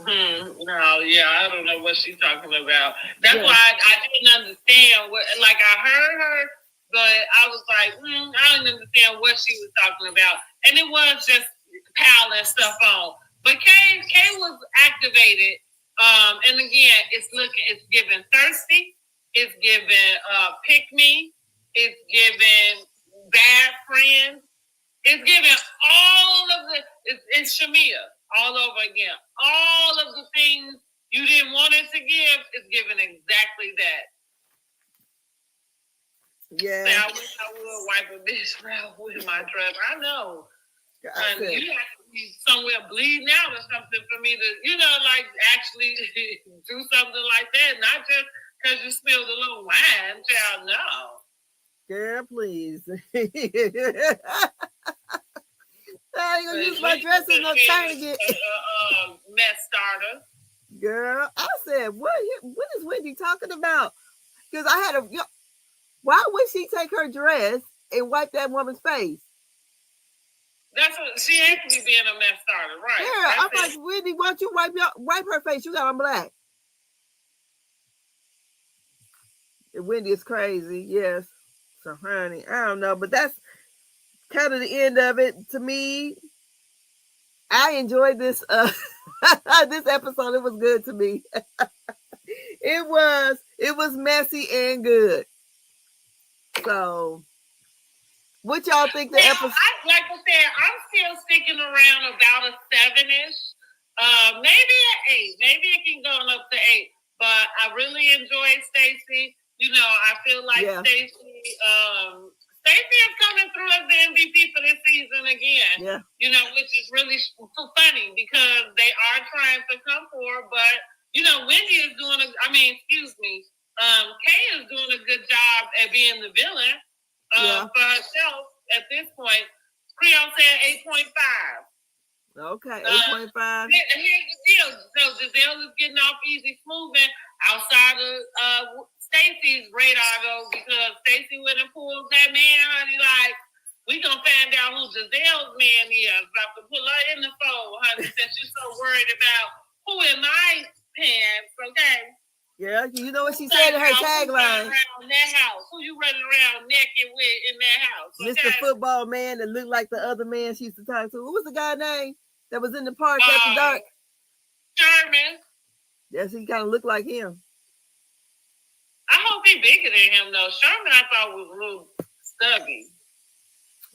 No, yeah, I don't know what she's talking about. That's why I didn't understand what, I heard her, but I was like, I didn't understand what she was talking about. And it was just piling stuff on. But Kay was activated. And again, it's giving thirsty. It's giving pick me. It's giving bad friends. It's giving all of it's Shamia all over again. All of the things you didn't want it to give is giving exactly that. Yeah. I wish I would wipe a bitch out with my dress. I know. You have to be somewhere bleeding out or something for me to, actually do something like that. Not just because you spilled a little wine, child. No. Girl, please. I ain't gonna use my dress as no target. Mess starter. Girl, I said, what is Wendy talking about? Because I had why would she take her dress and wipe that woman's face? That's what she actually being a mess starter, right? Yeah, I'm like, Wendy, why don't you wipe her face? You got on black. Wendy is crazy, yes. So, honey, I don't know, but that's kind of the end of it. To me, I enjoyed this this episode. It was good to me. It was messy and good. So, what y'all think the episode? Like I said, I'm still sticking around about a 7-ish. Maybe an 8. Maybe it can go up to 8. But I really enjoyed Stacey. I feel like Stacey is coming through as the MVP for this season again. Yeah. Which is really funny because they are trying to come forward, but Wendy is doing Kay is doing a good job at being the villain for herself at this point. Creole said 8.5. Okay, 8.5. Here's the deal. So Gizelle is getting off easy smoothing outside of Stacey's radar though, because Stacey went and pulled that man, honey, like, we gonna find out who Gizelle's man is. About to pull her in the fold, honey, since you're so worried about who in my pants, okay? Yeah, you know what she said in her tagline. Around that house. Who you running around naked with in that house? Okay? Mr. Football Man that looked like the other man she used to talk to. Who was the guy name that was in the park after dark? Sherman. Yes, he kind of looked like him. I hope he bigger than him though. Sherman, I thought was a little stubby.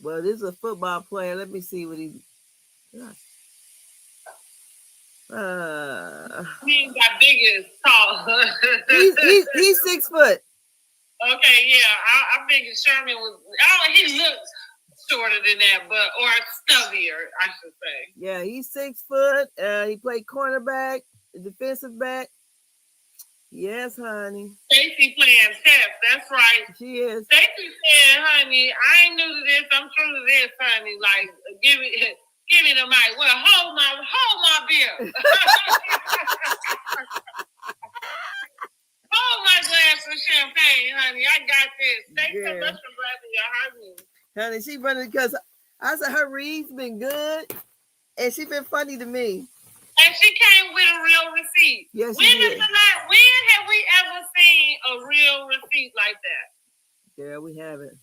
Well, this is a football player. Let me see what he. He ain't got big as tall. he's 6 foot. Okay, yeah. I figured Sherman was. He looks shorter than that, or stubbier, I should say. Yeah, he's 6 foot. He played cornerback, defensive back. Yes, honey. Stacey playing chess. That's right. She is. Stacey said, honey, I ain't new to this. I'm true to this, honey. Like, give Give me the mic. Well, hold my beer. Hold my glass of champagne, honey. I got this. Thanks so much for grabbing your honey. Honey, she running because I said her read's been good, and she been funny to me. And she came with a real receipt. Yes, when have we ever seen a real receipt like that? Yeah, we haven't.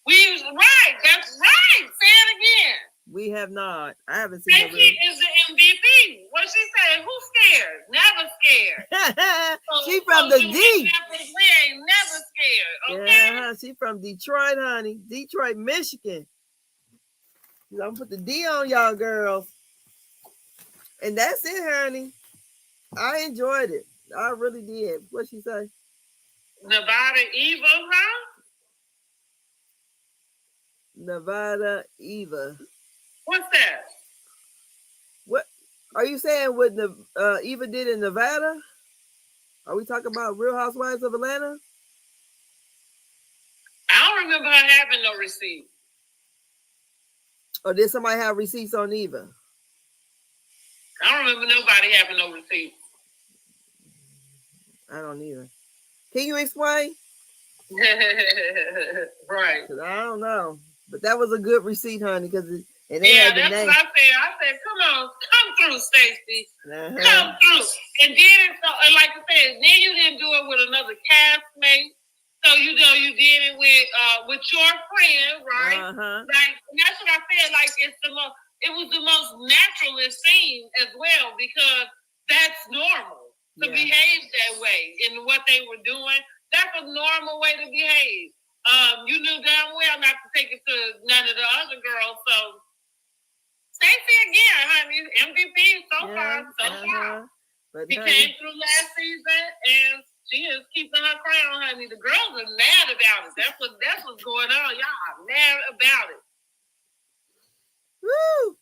Right. That's right. Say it again. We have not. I haven't seen it. Stacey is the MVP. What she said? Who's scared? Never scared. She from the D. We ain't never scared. Okay? Yeah, she from Detroit, honey. Detroit, Michigan. I'm gonna put the D on y'all, girls. And that's it, honey. I enjoyed it. I really did. What she say? Nevada Eva, huh? Nevada Eva. What's that? What are you saying? What Eva did in Nevada? Are we talking about Real Housewives of Atlanta? I don't remember her having no receipt. Or did somebody have receipts on Eva? I don't remember nobody having no receipt. I don't either. Can you explain? Right. I don't know. But that was a good receipt, honey, because and they had the name. What I said. I said, come through, Stacey. Come through. And then, like I said, then you didn't do it with another castmate. So, you did it with your friend, right? Like, and that's what I said. Like, it was the most naturalist scene as well, because that's normal to behave that way in what they were doing. That's a normal way to behave. You knew damn well not to take it to none of the other girls. So, Stacey again, honey, MVP so far. But, she came through last season, and she is keeping her crown, honey. The girls are mad about it. That's what's going on. Y'all are mad about it. Woo!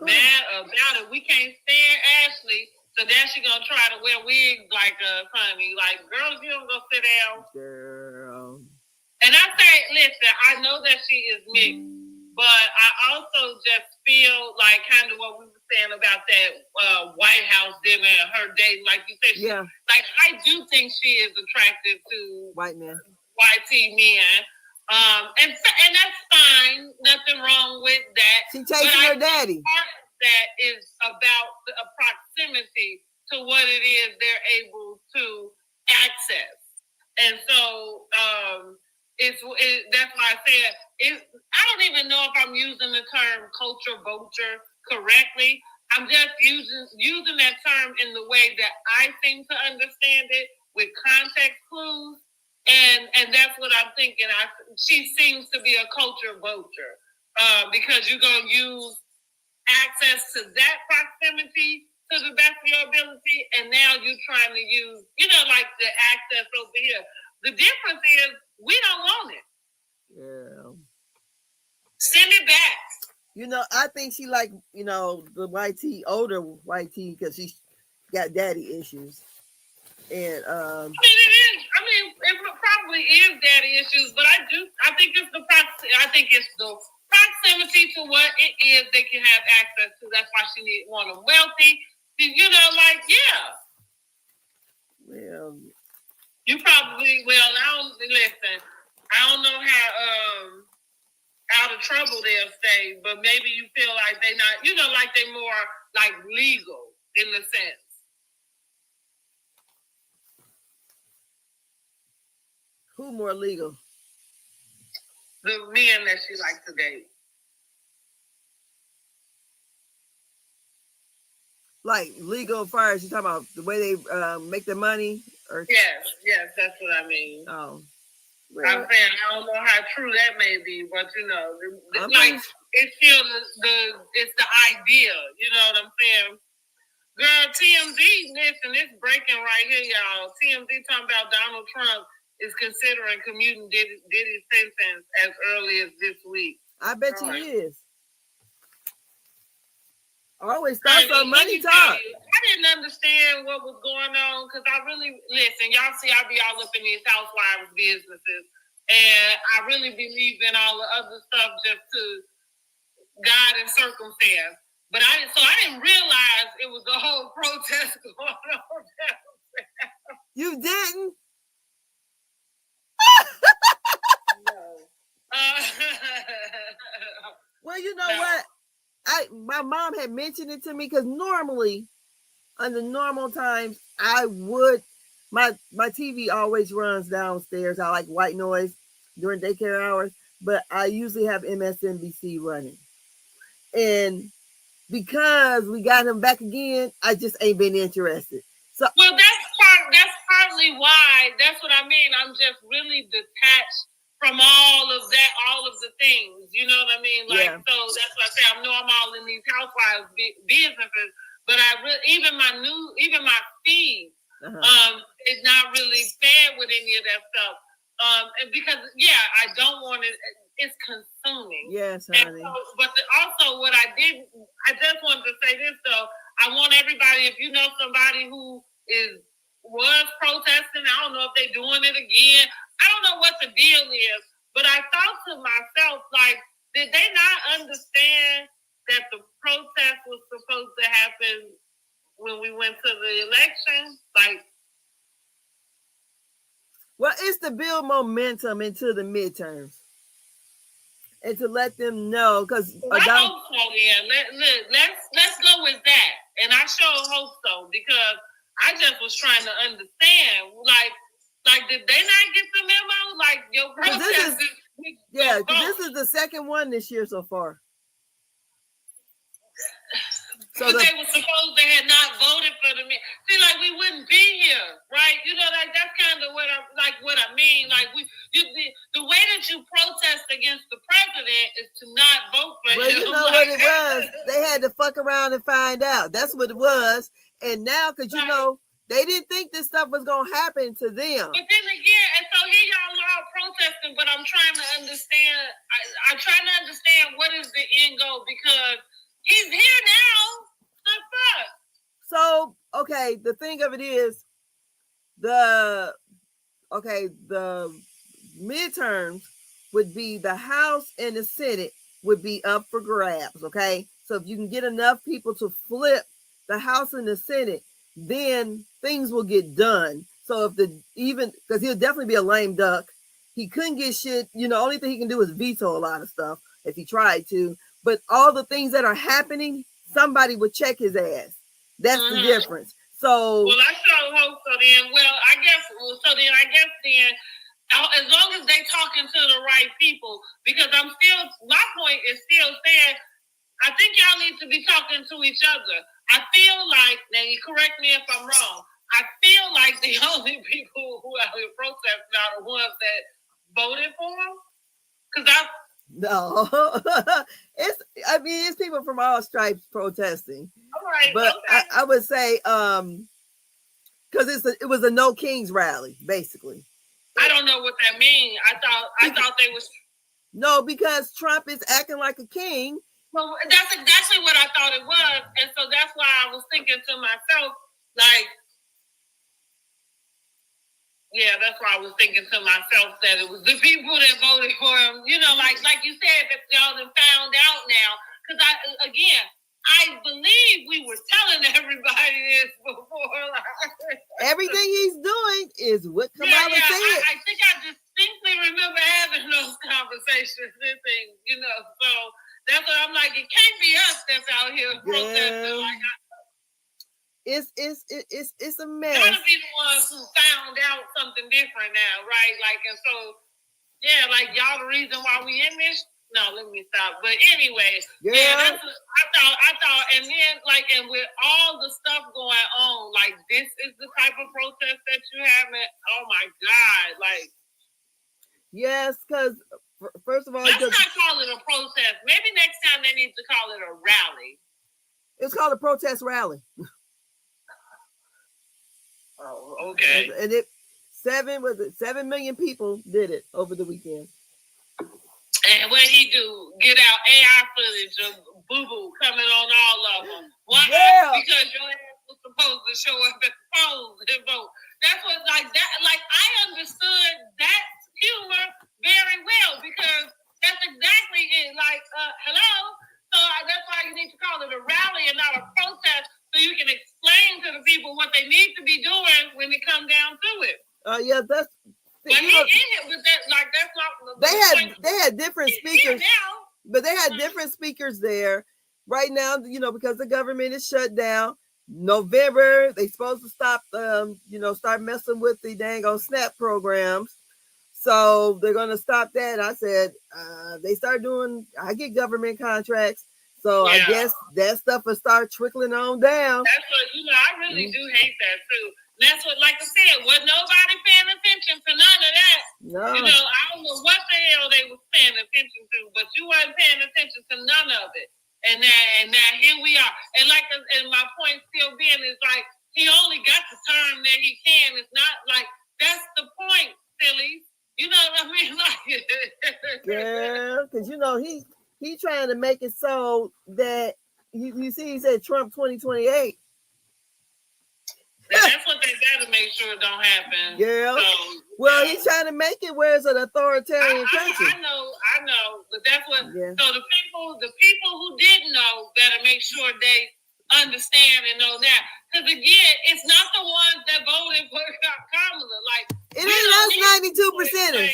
Mad about it. We can't stand Ashley. So now she's going to try to wear wigs like us, honey. Like, girls, you don't go sit down. Girl. And I say, listen, I know that she is mixed, but I also just feel like kind of what we were saying about that White House dinner and her dating. Like you said, like, I do think she is attractive to white men, YT men. And that's fine. Nothing wrong with that. She chasing her daddy. That is about a proximity to what it is they're able to access. And so that's why I said I don't even know if I'm using the term culture vulture correctly. I'm just using that term in the way that I seem to understand it, with context clues. And that's what I'm thinking. She seems to be a culture vulture because you're going to use access to that proximity to the best of your ability, and now you're trying to use, like the access over here. The difference is we don't want it. Yeah. Send it back. I think she like, the YT, older YT, because she got daddy issues. And it is. It probably is daddy issues, but I think it's the proximity to what it is they can have access to. That's why she want them wealthy. Well, you probably I don't know how out of trouble they'll stay, but maybe you feel like they not, like they more like legal in the sense. Who more legal? The men that she likes to date. Like legal as far as you talking about the way they make their money? Or... Yes, that's what I mean. Oh. Well, I'm saying I don't know how true that may be, but it's still it's the idea. You know what I'm saying? Girl, TMZ, listen, it's breaking right here, y'all. TMZ talking about Donald Trump is considering commuting Diddy's sentence as early as this week. I bet you is. I always thought so. Money talk. I didn't understand what was going on because I really listen. Y'all see, I be all up in these housewives businesses, and I really believe in all the other stuff just to God and circumstance. But I didn't realize it was a whole protest going on. You didn't? No. Well, you know what? My mom had mentioned it to me because normally, under normal times, I would my TV always runs downstairs. I like white noise during daycare hours, but I usually have MSNBC running. And because we got him back again, I just ain't been interested. So well, that's partly why. That's what I mean. I'm just really detached from all of the things. You know what I mean? Like, so that's what I say. I know I'm all in these housewives businesses, but even my feed is not really fed with any of that stuff. And because I don't want it. It's consuming. Yes, honey. But also, what I just wanted to say this though. I want everybody, if you know somebody who was protesting, I don't know if they're doing it again. I don't know what the deal is, but I thought to myself, like, did they not understand that the protest was supposed to happen when we went to the election? Like, well, it's to build momentum into the midterms. And to let them know, because I hope so. Yeah, let's go with that. And I sure hope so, because I just was trying to understand, like did they not get the memo? Like your protest this is the second one this year so far. So they were supposed they had not voted for the man. See, like we wouldn't be here, right? You know, like that's kind of what I mean. Like the way that you protest against the president is to not vote for him. Well, you know what it was? They had to fuck around and find out. That's what it was. And now, because you know, they didn't think this stuff was gonna happen to them. But then again, and so here y'all are protesting, but I'm trying to understand. I'm trying to understand what is the end goal, because he's here now. So, okay, the thing of it is, the midterms would be the House and the Senate would be up for grabs, okay? So if you can get enough people to flip the House and the Senate, then things will get done. So because he'll definitely be a lame duck. He couldn't get shit, you know, only thing he can do is veto a lot of stuff if he tried to. But all the things that are happening, somebody would check his ass. That's the difference. So well, I sure hope so then. Well, I guess as long as they talking to the right people, because my point is still saying, I think y'all need to be talking to each other. I feel like, now you correct me if I'm wrong, I feel like the only people who are protesting are the ones that voted for him. No, it's people from all stripes protesting. All right, but okay. I would say because it was a No Kings rally, basically. I don't know what that means. I thought they was no, because Trump is acting like a king. Well, that's exactly what I thought it was, and so that's why I was thinking to myself, like. Yeah, that's why I was thinking to myself that it was the people that voted for him. You know, like you said, that y'all have found out now. Because I believe we were telling everybody this before. Everything he's doing is what Kamala said. I think I distinctly remember having those conversations and things. You know, so that's what I'm like. It can't be us that's out here protesting like. It's a mess. Gotta be the ones who found out something different now, right? Like, and so, like y'all the reason why we in this. No, let me stop. But anyway, I thought, and then and with all the stuff going on, like this is the type of protest that you having. Oh my God, like. Yes, because first of all, let's not call it a protest. Maybe next time they need to call it a rally. It's called a protest rally. Oh, okay. And 7 million people did it over the weekend. And what he do? Get out AI footage of Boo Boo coming on all of them. Why? Yeah. Because your ass was supposed to show up at the polls and vote. That's what like that. Like I understood that humor very well because that's exactly it. Like, hello. So call it a rally and not a protest, so you can explain to the people what they need to be doing when it comes down to it. Oh yeah, that's. But he in it with that, like that's not. They had different speakers, but they had different speakers there. Right now, because the government is shut down. November, they supposed to stop, start messing with the dang on SNAP programs. So they're going to stop that. I said, they start doing, I get government contracts. So I guess that stuff will start trickling on down. That's what, I really do hate that too. That's what, like I said, was nobody paying attention to none of that. No. I don't know what the hell they was paying attention to, but you wasn't paying attention to none of it. And now here we are. And my point still being is like, he only got the time that he can. It's not like, that's the point, silly. You know what I mean? Like, yeah, because he trying to make it so that you see, he said Trump 2028. And that's what they got to make sure don't happen. Yeah. So, he's trying to make it where it's an authoritarian country. I know, but that's what. Yeah. So the people who didn't know better make sure they understand and know that. Because again, it's not the ones that voted for Kamala. Like, it ain't us 92%ers.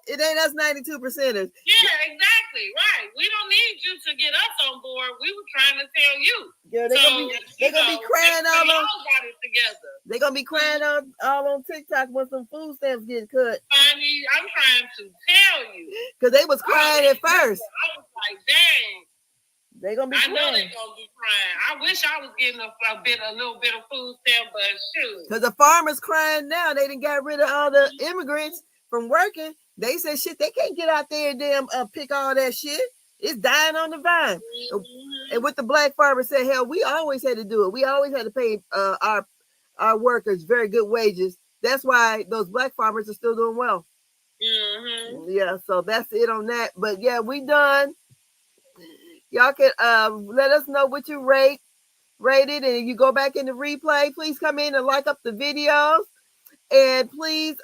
It ain't us 92%ers. Yeah, exactly. Right. We don't need you to get us on board. We were trying to tell you. Yeah, they're gonna be crying all on. Got it together. They're gonna be crying all on TikTok when some food stamps get cut. I'm trying to tell you. Because they was crying at first. I was like, dang. They're gonna be crying. I know they're gonna be crying. I wish I was getting a little bit of food stamp, but shoot. Because the farmers crying now. They done got rid of all the immigrants from working. They said shit, they can't get out there and damn pick all that shit. It's dying on the vine. Mm-hmm. And with the black farmers said, hell, we always had to do it. We always had to pay our workers very good wages. That's why those black farmers are still doing well. Mm-hmm. Yeah, so that's it on that. But yeah, we done. Y'all can let us know what you rated, and you go back in the replay. Please come in and like up the videos. And please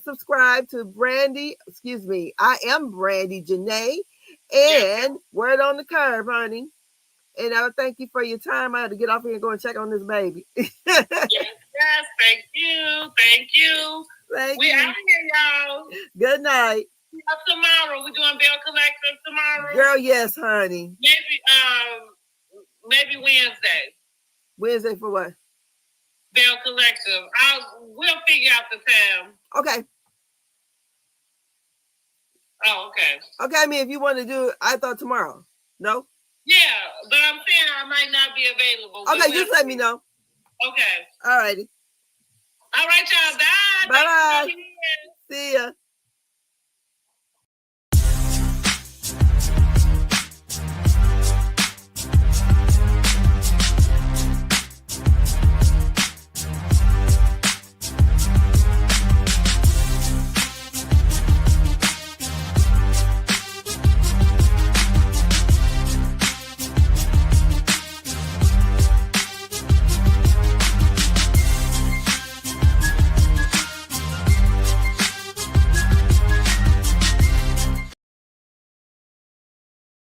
subscribe to Brandy. Excuse me. I am Brandy Janae. And Word on the Curve, honey. And I would thank you for your time. I had to get off here and go and check on this baby. Yes, thank you. Thank you. We out here, y'all. Good night. Tomorrow. We're doing Bell Collective tomorrow. Girl, yes, honey. Maybe Wednesday. Wednesday for what? Bell Collective. We'll figure out the time. Okay. Oh, okay. Okay, I mean, if you want to do it, I thought tomorrow. No? Yeah, but I'm saying I might not be available. Okay, just let me know. Okay. All righty. All right, y'all. Bye. Bye-bye. See ya.